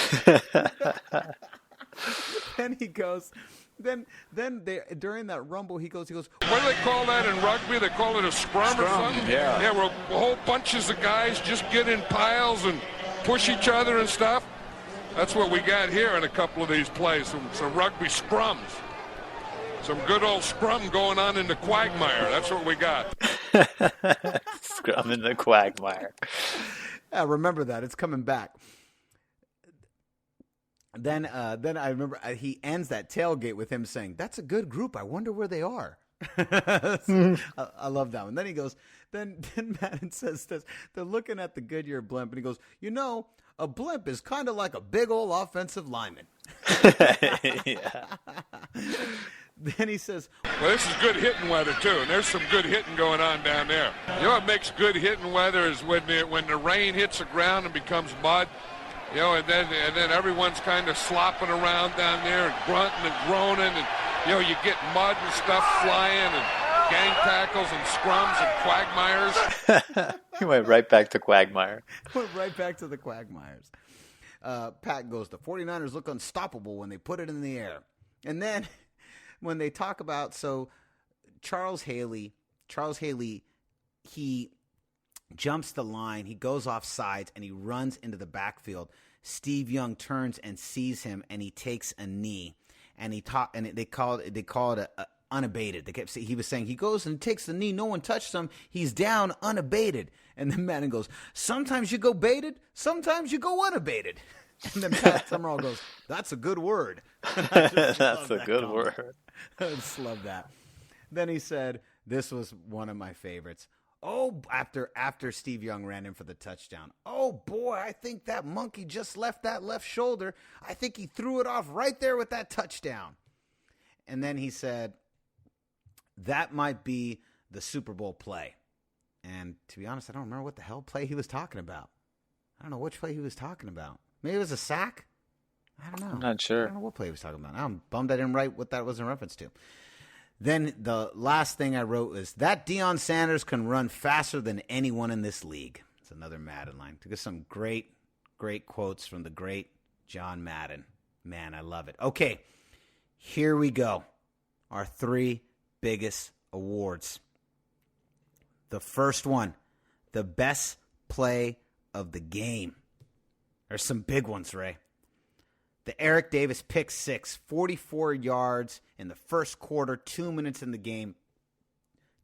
Then he goes, then during that rumble, he goes. What do they call that in rugby? They call it a scrum or something? Yeah. Yeah, where whole bunches of guys just get in piles and push each other and stuff. That's what we got here in a couple of these plays, some rugby scrums. Some good old scrum going on in the quagmire. That's what we got. Scrum in the quagmire. Yeah, remember that. It's coming back. Then I remember he ends that tailgate with him saying, that's a good group. I wonder where they are. I love that one. Then he goes, then Madden says this. They're looking at the Goodyear blimp, and he goes, a blimp is kind of like a big old offensive lineman. Yeah. Then he says, well, this is good hitting weather, too, and there's some good hitting going on down there. What makes good hitting weather is when the rain hits the ground and becomes mud, and then everyone's kind of slopping around down there and grunting and groaning, and, you get mud and stuff flying and gang tackles and scrums and quagmires. He went right back to quagmire. Went right back to the quagmires. Pat goes, the 49ers look unstoppable when they put it in the air. And then when they talk about, Charles Haley, he jumps the line, he goes off sides, and he runs into the backfield. Steve Young turns and sees him, and he takes a knee. And they called it unabated. He was saying he goes and takes the knee, no one touched him, he's down unabated. And then Madden goes, sometimes you go baited, sometimes you go unabated. And then Pat Summerall goes, "That's a good word." That's a good comment. word. I just love that. Then he said, this was one of my favorites. Oh, after Steve Young ran in for the touchdown. "Oh, boy, I think that monkey just left that left shoulder. I think he threw it off right there with that touchdown." And then he said, "That might be the Super Bowl play." And to be honest, I don't remember what the hell play he was talking about. I don't know which play he was talking about. Maybe it was a sack? I don't know. I'm not sure. I don't know what play he was talking about. I'm bummed I didn't write what that was in reference to. Then the last thing I wrote was, "That Deion Sanders can run faster than anyone in this league." It's another Madden line. To get some great, great quotes from the great John Madden. Man, I love it. Okay, here we go. Our 3 biggest awards. The first one, the best play of the game. There's some big ones, Ray. The Eric Davis pick 6, 44 yards in the first quarter, 2 minutes in the game,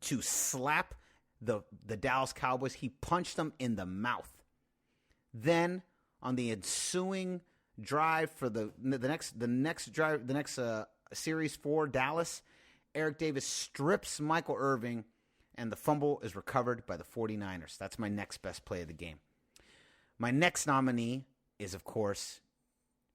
to slap the Dallas Cowboys. He punched them in the mouth. Then on the ensuing drive for the next series for Dallas, Eric Davis strips Michael Irving, and the fumble is recovered by the 49ers. That's my next best play of the game. My next nominee is, of course,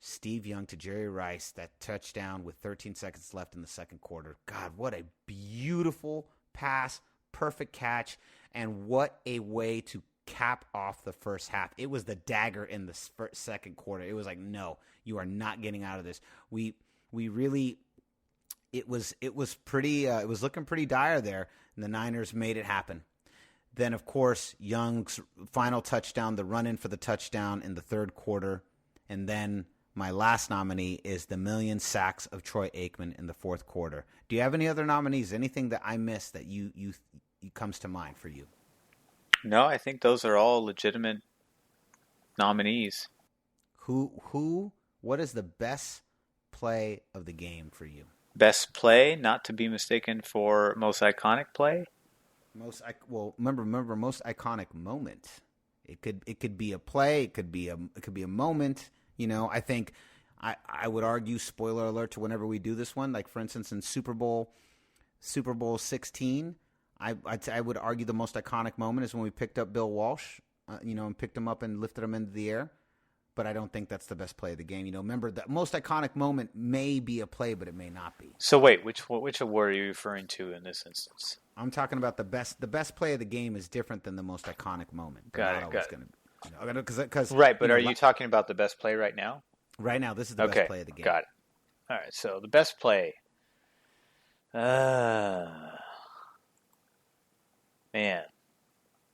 Steve Young to Jerry Rice, that touchdown with 13 seconds left in the second quarter. God, what a beautiful pass, perfect catch, and what a way to cap off the first half. It was the dagger in the second quarter. It was like, no, you are not getting out of this. We really, it was looking pretty dire there, and the Niners made it happen. Then, of course, Young's final touchdown, the run-in for the touchdown in the third quarter. And then my last nominee is the 1,000,000 sacks of Troy Aikman in the fourth quarter. Do you have any other nominees? Anything that I missed that you comes to mind for you? No, I think those are all legitimate nominees. What is the best play of the game for you? Best play, not to be mistaken for most iconic play. Remember most iconic moment. It could be a play. It could be a moment. You know, I think I would argue, spoiler alert to whenever we do this one, like for instance in Super Bowl 16, I would argue the most iconic moment is when we picked up Bill Walsh, and picked him up and lifted him into the air. But I don't think that's the best play of the game. Remember, the most iconic moment may be a play, but it may not be. So wait, which award are you referring to in this instance? I'm talking about the best play of the game is different than the most iconic moment. Got it. Because right, but are you talking about the best play right now? Right now, this is the best play of the game. Got it. All right, so the best play. Man,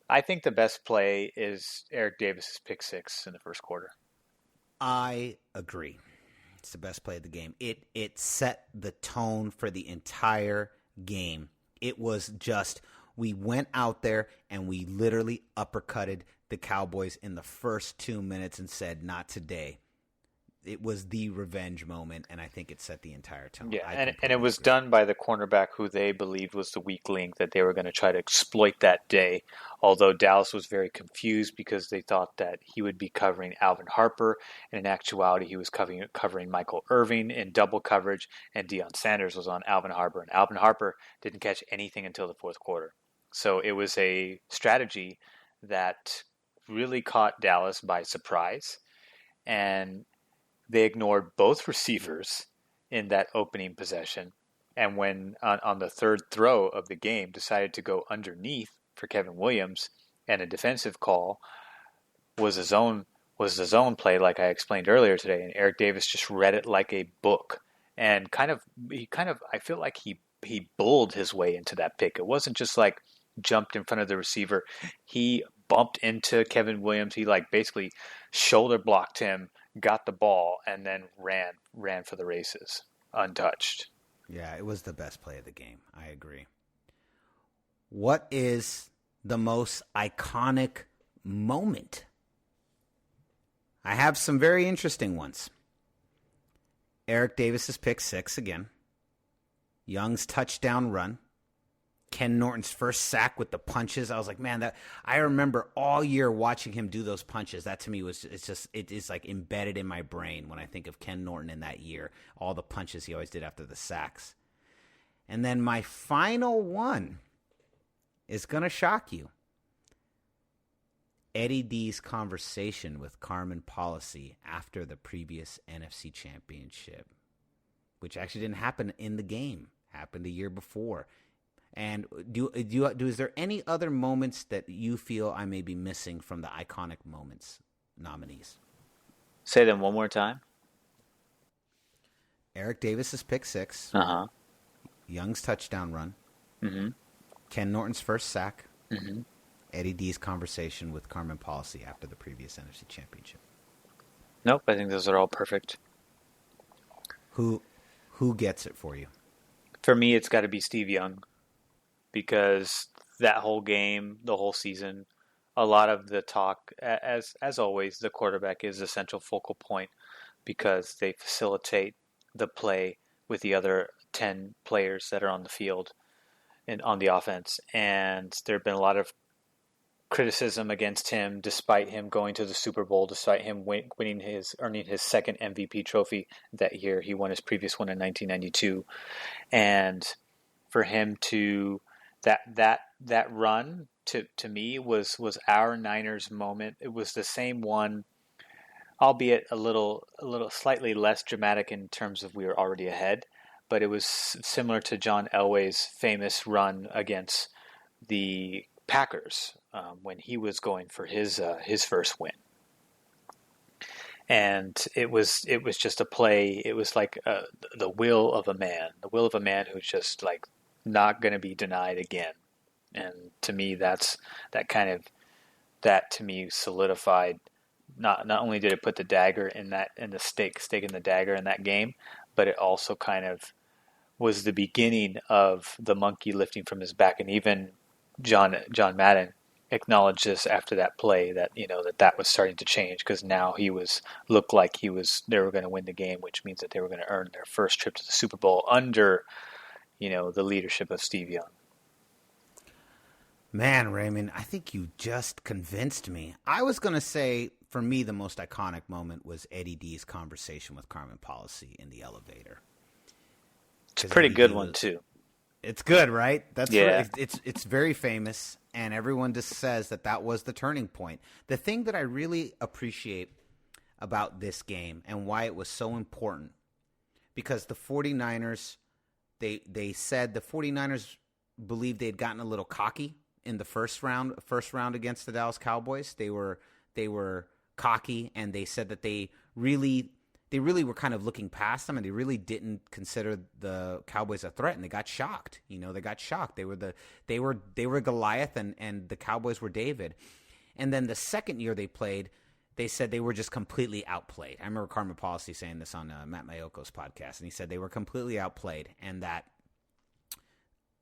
I think the best play is Eric Davis's pick 6 in the first quarter. I agree. It's the best play of the game. It set the tone for the entire game. It was just, we went out there and we literally uppercutted the Cowboys in the first 2 minutes and said, not today. It was the revenge moment, and I think it set the entire tone. Yeah, and it was done by the cornerback who they believed was the weak link that they were going to try to exploit that day, although Dallas was very confused because they thought that he would be covering Alvin Harper, and in actuality he was covering Michael Irving in double coverage, and Deion Sanders was on Alvin Harper, and Alvin Harper didn't catch anything until the fourth quarter. So it was a strategy that really caught Dallas by surprise, and they ignored both receivers in that opening possession, and when on the third throw of the game decided to go underneath for Kevin Williams, and a defensive call was a zone play, like I explained earlier today, and Eric Davis just read it like a book, and I feel like he bulled his way into that pick. It wasn't just like jumped in front of the receiver. He bumped into Kevin Williams. He basically shoulder blocked him, got the ball, and then ran for the races untouched. Yeah, it was the best play of the game. I agree. What is the most iconic moment? I have some very interesting ones. Eric Davis's pick 6 again. Young's touchdown run. Ken Norton's first sack with the punches. I was like, man, I remember all year watching him do those punches. That to me it is like embedded in my brain when I think of Ken Norton in that year, all the punches he always did after the sacks. And then my final one is going to shock you. Eddie D's conversation with Carmen Policy after the previous NFC Championship, which actually didn't happen in the game, happened a year before. And is there any other moments that you feel I may be missing from the iconic moments nominees? Say them one more time. Eric Davis's pick six. Uh-huh. Young's touchdown run. Mm-hmm. Ken Norton's first sack. Mm-hmm. Eddie D's conversation with Carmen Policy after the previous NFC Championship. Nope, I think those are all perfect. Who gets it for you? For me, it's got to be Steve Young, because that whole game, the whole season, a lot of the talk, as always, the quarterback is the central focal point because they facilitate the play with the other 10 players that are on the field and on the offense. And there have been a lot of criticism against him, despite him going to the Super Bowl, despite him earning his second MVP trophy that year. He won his previous one in 1992, and for him to that run to me was our Niners moment. It was the same one, albeit a little slightly less dramatic in terms of we were already ahead, but it was similar to John Elway's famous run against the Packers when he was going for his first win. And it was just a play. It was like the will of a man who's just like not going to be denied again. And to me, that to me solidified. Not only did it put the dagger in the stake in the dagger in that game, but it also kind of was the beginning of the monkey lifting from his back. And even John Madden acknowledged this after that play, that that was starting to change, because now looked like they were going to win the game, which means that they were going to earn their first trip to the Super Bowl under the leadership of Steve Young. Man, Raymond, I think you just convinced me. I was going to say, for me, the most iconic moment was Eddie D's conversation with Carmen Policy in the elevator. It's a pretty good one, too. It's good, right? Yeah. It's very famous, and everyone just says that was the turning point. The thing that I really appreciate about this game and why it was so important, because the 49ers, they said the 49ers believed they'd gotten a little cocky in the first round against the Dallas Cowboys. They were cocky, and they said that they really were kind of looking past them, and they really didn't consider the Cowboys a threat, and they got shocked. They got shocked. They were Goliath, and the Cowboys were David. And then the second year they played, they said they were just completely outplayed. I remember Carmen Policy saying this on Matt Mayoko's podcast, and he said they were completely outplayed, and that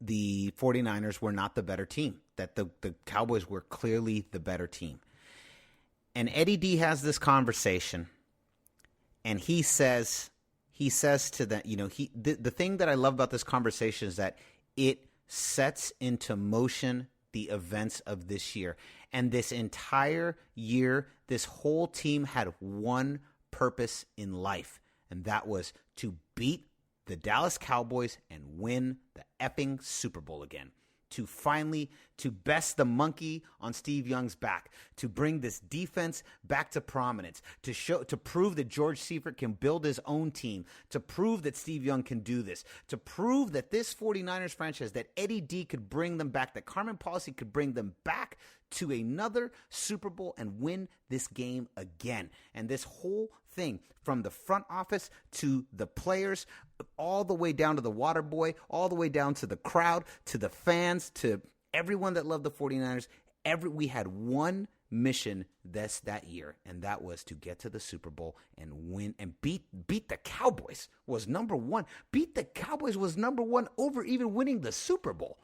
the 49ers were not the better team, that the Cowboys were clearly the better team. And Eddie D has this conversation, and he says to them, the thing that I love about this conversation is that it sets into motion the events of this year. And this entire year, this whole team had one purpose in life, and that was to beat the Dallas Cowboys and win the effing Super Bowl again. To best the monkey on Steve Young's back, to bring this defense back to prominence, to prove that George Seifert can build his own team, to prove that Steve Young can do this, to prove that this 49ers franchise, that Eddie D could bring them back, that Carmen Policy could bring them back to another Super Bowl and win this game again. And this whole thing, from the front office to the players, all the way down to the water boy, all the way down to the crowd, to the fans, to everyone that loved the 49ers, we had one mission that year, and that was to get to the Super Bowl and win and beat the Cowboys was number one. Beat the Cowboys was number one over even winning the Super Bowl.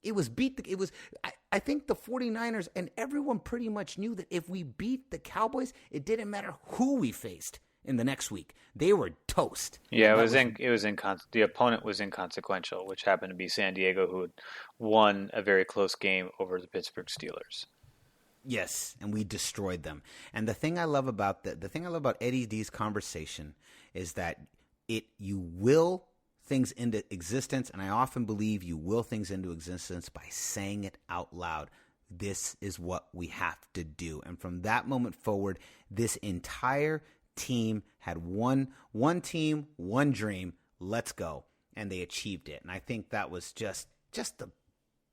I think the 49ers and everyone pretty much knew that if we beat the Cowboys, it didn't matter who we faced. in the next week. They were toast. Yeah, the opponent was inconsequential, which happened to be San Diego, who had won a very close game over the Pittsburgh Steelers. Yes, and we destroyed them. And the thing I love about Eddie D's conversation is that you will things into existence, and I often believe you will things into existence by saying it out loud. This is what we have to do. And from that moment forward, this entire team had one team, one dream. Let's go. And they achieved it. And I think that was just the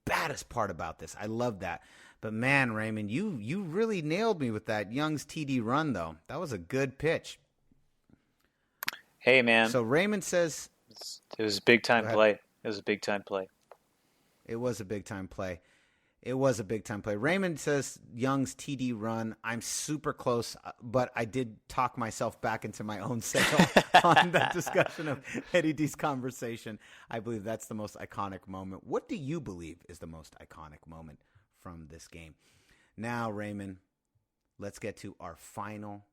baddest part about this. I love that. But man, Raymond, you really nailed me with that Young's TD run, though. That was a good pitch. Hey, man. So Raymond says it was a big time play. It was a big time play. It was a big time play. It was a big time play. Raymond says Young's TD run. I'm super close, but I did talk myself back into my own sale on that discussion of Eddie D's conversation. I believe that's the most iconic moment. What do you believe is the most iconic moment from this game? Now, Raymond, let's get to our final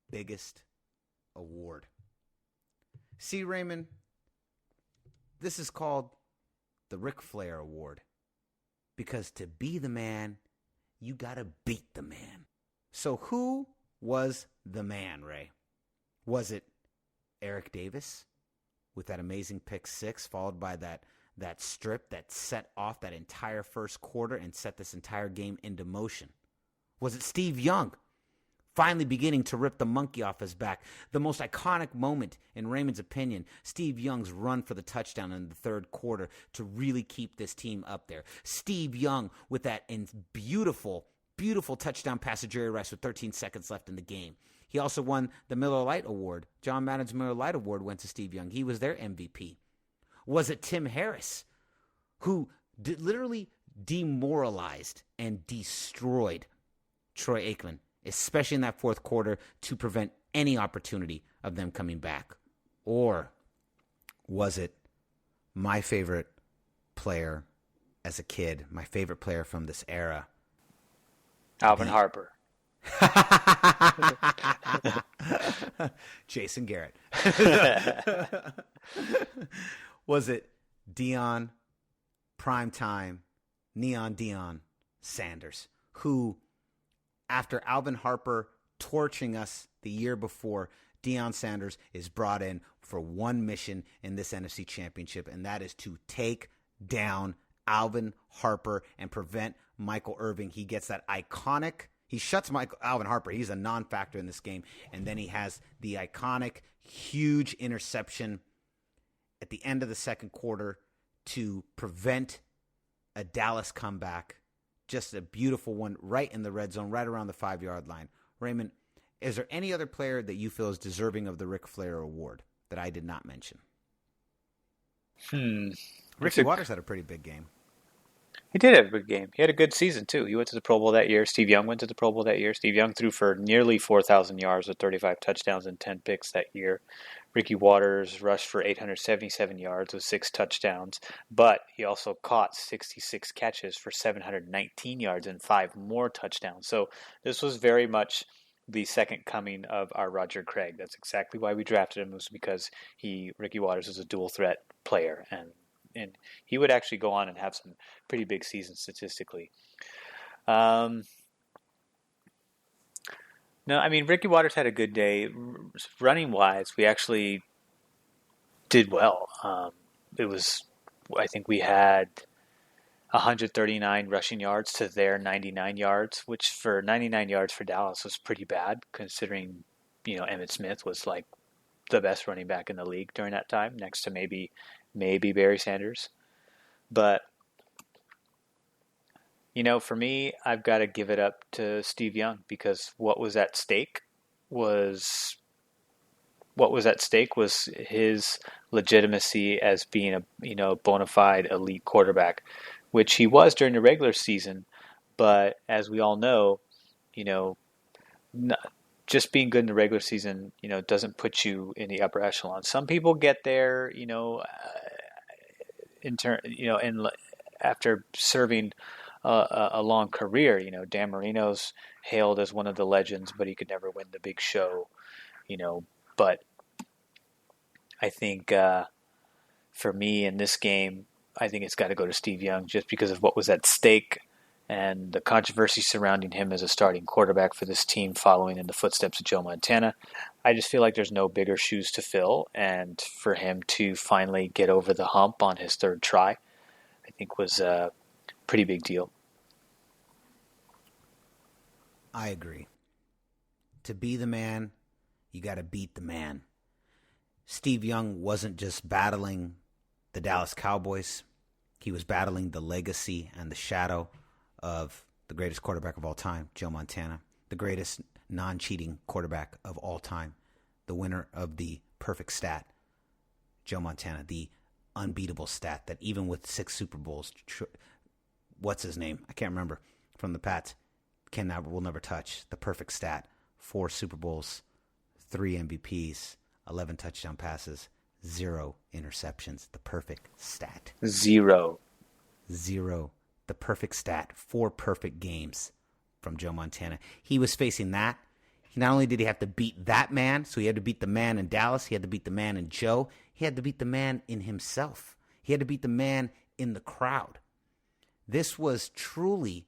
biggest award. See, Raymond, this is called the Ric Flair Award. Because to be the man, you got to beat the man. So who was the man, Ray? Was it Eric Davis with that amazing pick six, followed by that strip that set off that entire first quarter and set this entire game into motion? Was it Steve Young finally beginning to rip the monkey off his back? The most iconic moment, in Raymond's opinion, Steve Young's run for the touchdown in the third quarter to really keep this team up there. Steve Young with that beautiful, beautiful touchdown pass to Jerry Rice with 13 seconds left in the game. He also won the Miller Lite Award. John Madden's Miller Lite Award went to Steve Young. He was their MVP. Was it Tim Harris, who literally demoralized and destroyed Troy Aikman, especially in that fourth quarter, to prevent any opportunity of them coming back? Or was it my favorite player as a kid, my favorite player from this era? Alvin Harper. Jason Garrett. Was it Deion, primetime, Neon Deion Sanders, who, after Alvin Harper torching us the year before, Deion Sanders is brought in for one mission in this NFC Championship, and that is to take down Alvin Harper and prevent Michael Irvin. He gets that iconic, he shuts Alvin Harper. He's a non-factor in this game. And then he has the iconic, huge interception at the end of the second quarter to prevent a Dallas comeback. Just a beautiful one right in the red zone, right around the 5-yard line. Raymond, is there any other player that you feel is deserving of the Ric Flair Award that I did not mention? Ricky Waters had a pretty big game. He did have a good game. He had a good season, too. He went to the Pro Bowl that year. Steve Young went to the Pro Bowl that year. Steve Young threw for nearly 4,000 yards with 35 touchdowns and 10 picks that year. Ricky Waters rushed for 877 yards with 6 touchdowns, but he also caught 66 catches for 719 yards and 5 more touchdowns. So this was very much the second coming of our Roger Craig. That's exactly why we drafted him, was because Ricky Waters is a dual threat player, and he would actually go on and have some pretty big seasons statistically. No, I mean, Ricky Waters had a good day. Running-wise, we actually did well. I think we had 139 rushing yards to their 99 yards, which for 99 yards for Dallas was pretty bad, considering, Emmitt Smith was like the best running back in the league during that time, next to maybe Barry Sanders. But, for me, I've got to give it up to Steve Young, because what was at stake was his legitimacy as being a bona fide elite quarterback, which he was during the regular season. But as we all know, just being good in the regular season, doesn't put you in the upper echelon. Some people get there, after serving a long career. Dan Marino's hailed as one of the legends, but he could never win the big show. But I think for me in this game, I think it's got to go to Steve Young just because of what was at stake and the controversy surrounding him as a starting quarterback for this team following in the footsteps of Joe Montana. I just feel like there's no bigger shoes to fill, and for him to finally get over the hump on his third try, I think was a pretty big deal. I agree. To be the man, you got to beat the man. Steve Young wasn't just battling the Dallas Cowboys. He was battling the legacy and the shadow of the greatest quarterback of all time, Joe Montana, the greatest non-cheating quarterback of all time, the winner of the perfect stat, Joe Montana, the unbeatable stat that even with 6 Super Bowls, what's his name? I can't remember, from the Pats, will never touch. The perfect stat, 4 Super Bowls, 3 MVPs, 11 touchdown passes, 0 interceptions. The perfect stat. 0. The perfect stat. 4 perfect games from Joe Montana. He was facing that. Not only did he have to beat that man, so he had to beat the man in Dallas, he had to beat the man in Joe, he had to beat the man in himself. He had to beat the man in the crowd. This was truly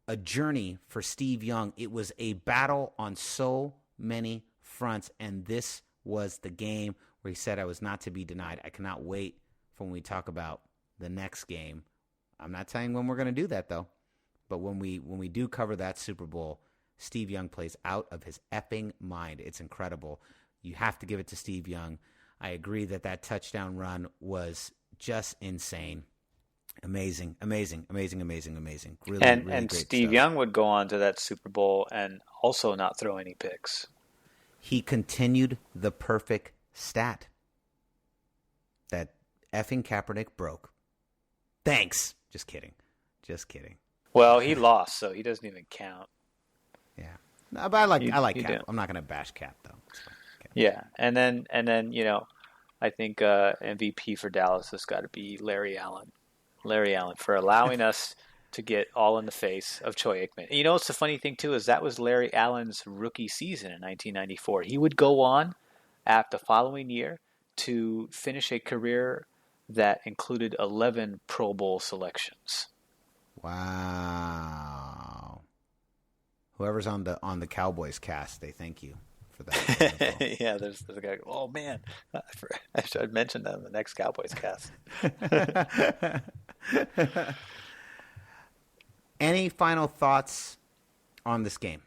a journey for Steve Young. It was a battle on so many fronts, and this was the game where he said, I was not to be denied. I cannot wait for when we talk about the next game. I'm not telling when we're going to do that, though. But when we do cover that Super Bowl, Steve Young plays out of his effing mind. It's incredible. You have to give it to Steve Young. I agree that touchdown run was just insane. Amazing. Really, and really great Steve stuff. Young would go on to that Super Bowl and also not throw any picks. He continued the perfect stat that effing Kaepernick broke. Thanks. Just kidding. Well, he lost, so he doesn't even count. Yeah. No, but I like Cap. do. I'm not going to bash Cap, though. Yeah, and then I think MVP for Dallas has got to be Larry Allen. Larry Allen for allowing us to get all in the face of Troy Aikman. What's the funny thing too is that was Larry Allen's rookie season in 1994. He would go on after the following year to finish a career that included 11 Pro Bowl selections. Wow. Whoever's on the Cowboys cast, they thank you for that. Yeah, there's a guy. Oh man, I should mention that in the next Cowboys cast. Any final thoughts on this game?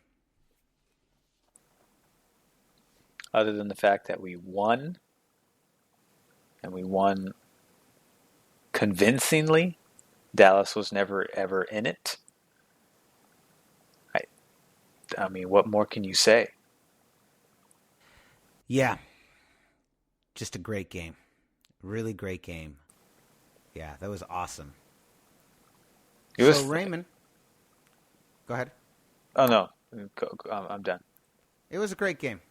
Other than the fact that we won, and we won convincingly, Dallas was never ever in it. I mean, what more can you say? Yeah. Just a great game. Really great game. Yeah, that was awesome. Raymond, go ahead. Oh, no. I'm done. It was a great game.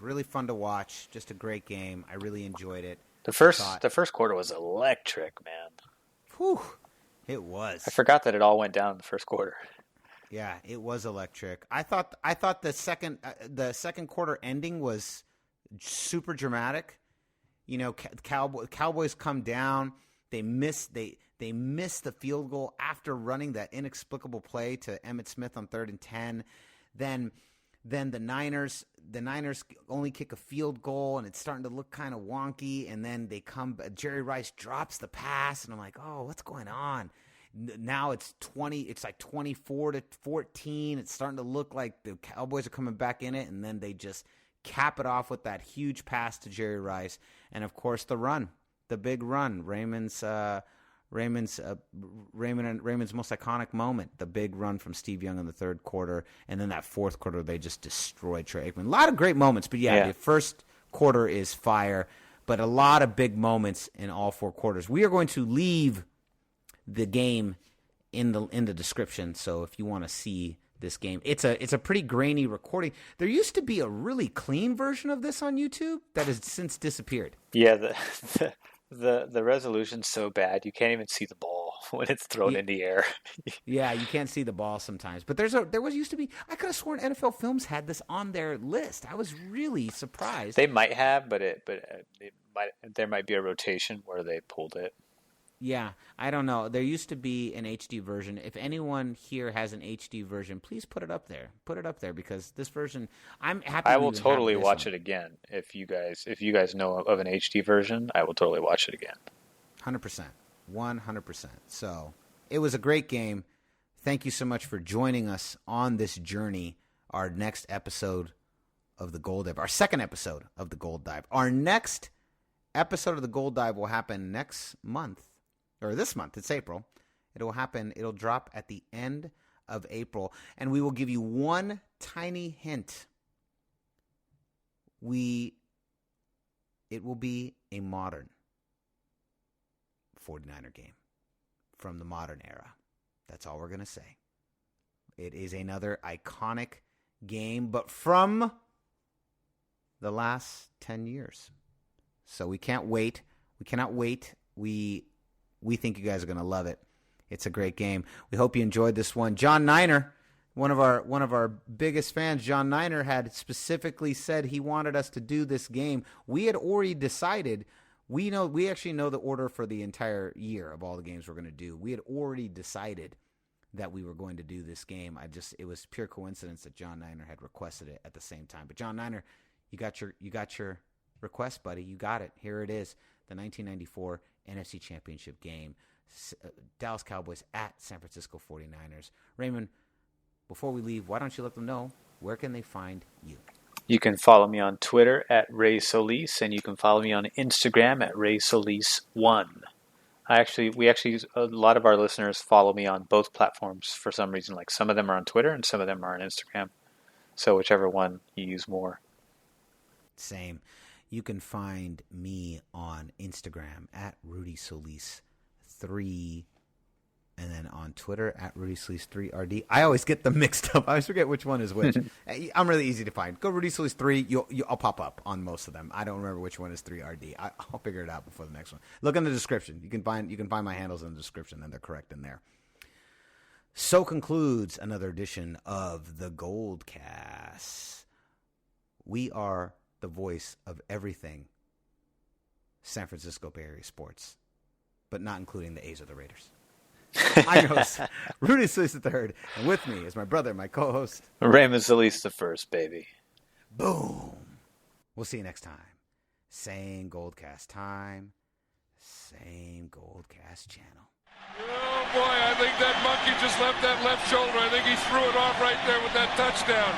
Really fun to watch. Just a great game. I really enjoyed it. The first quarter was electric, man. Whew. It was. I forgot that it all went down in the first quarter. Yeah, it was electric. I thought the second quarter ending was super dramatic. Cowboys come down. They miss the field goal after running that inexplicable play to Emmitt Smith on 3rd and 10. Then the Niners only kick a field goal, and it's starting to look kind of wonky. And then Jerry Rice drops the pass, and I'm like, oh, what's going on? Now it's 24-14. It's starting to look like the Cowboys are coming back in it, and then they just cap it off with that huge pass to Jerry Rice, and of course the big run, Raymond's most iconic moment, the big run from Steve Young in the third quarter, and then that fourth quarter they just destroyed Troy Aikman. A lot of great moments, but the first quarter is fire, but a lot of big moments in all 4 quarters. We are going to leave the game in the description, so if you want to see this game, it's a pretty grainy recording. There used to be a really clean version of this on YouTube that has since disappeared. Yeah, the resolution's so bad you can't even see the ball. when it's thrown in the air. Yeah, you can't see the ball sometimes. But used to be. I could have sworn NFL Films had this on their list. I was really surprised. They might have, but there might be a rotation where they pulled it. Yeah, I don't know. There used to be an HD version. If anyone here has an HD version, please put it up there. Put it up there because this version, I'm happy. I will totally watch it again. If you guys know of an HD version, I will totally watch it again. 100%. 100%. So it was a great game. Thank you so much for joining us on this journey. Our next episode of the Gold Dive, our second episode of the Gold Dive. Our next episode of the Gold Dive will happen next month. Or this month, it's April. It'll drop at the end of April, and we will give you one tiny hint. It will be a modern 49er game from the modern era. That's all we're going to say. It is another iconic game, but from the last 10 years. So we can't wait. We cannot wait. We think you guys are going to love it. It's a great game. We hope you enjoyed this one. John Niner, one of our biggest fans, John Niner, had specifically said he wanted us to do this game. We had already decided. We actually know the order for the entire year of all the games we're going to do. We had already decided that we were going to do this game. It was pure coincidence that John Niner had requested it at the same time. But John Niner, you got your request, buddy. You got it. Here it is. The 1994 NFC Championship game. Dallas Cowboys at San Francisco 49ers. Raymond, before we leave, why don't you let them know where can they find you? You can follow me on Twitter at Ray Solis, and you can follow me on Instagram at RaySolis1. A lot of our listeners follow me on both platforms for some reason. Like some of them are on Twitter and some of them are on Instagram. So whichever one you use more. Same. You can find me on Instagram at RudySolis3, and then on Twitter at RudySolis3RD. I always get them mixed up. I always forget which one is which. I'm really easy to find. Go RudySolis3. I'll pop up on most of them. I don't remember which one is 3RD. I'll figure it out before the next one. Look in the description. You can find my handles in the description, and they're correct in there. So concludes another edition of the Goldcast. We are the voice of everything San Francisco Bay Area sports, but not including the A's or the Raiders. I'm your host, Rudy Solis III, and with me is my brother, my co-host, Raymond Solis the first, baby. Boom. We'll see you next time. Same Goldcast time, same Goldcast channel. Oh, boy, I think that monkey just left that left shoulder. I think he threw it off right there with that touchdown.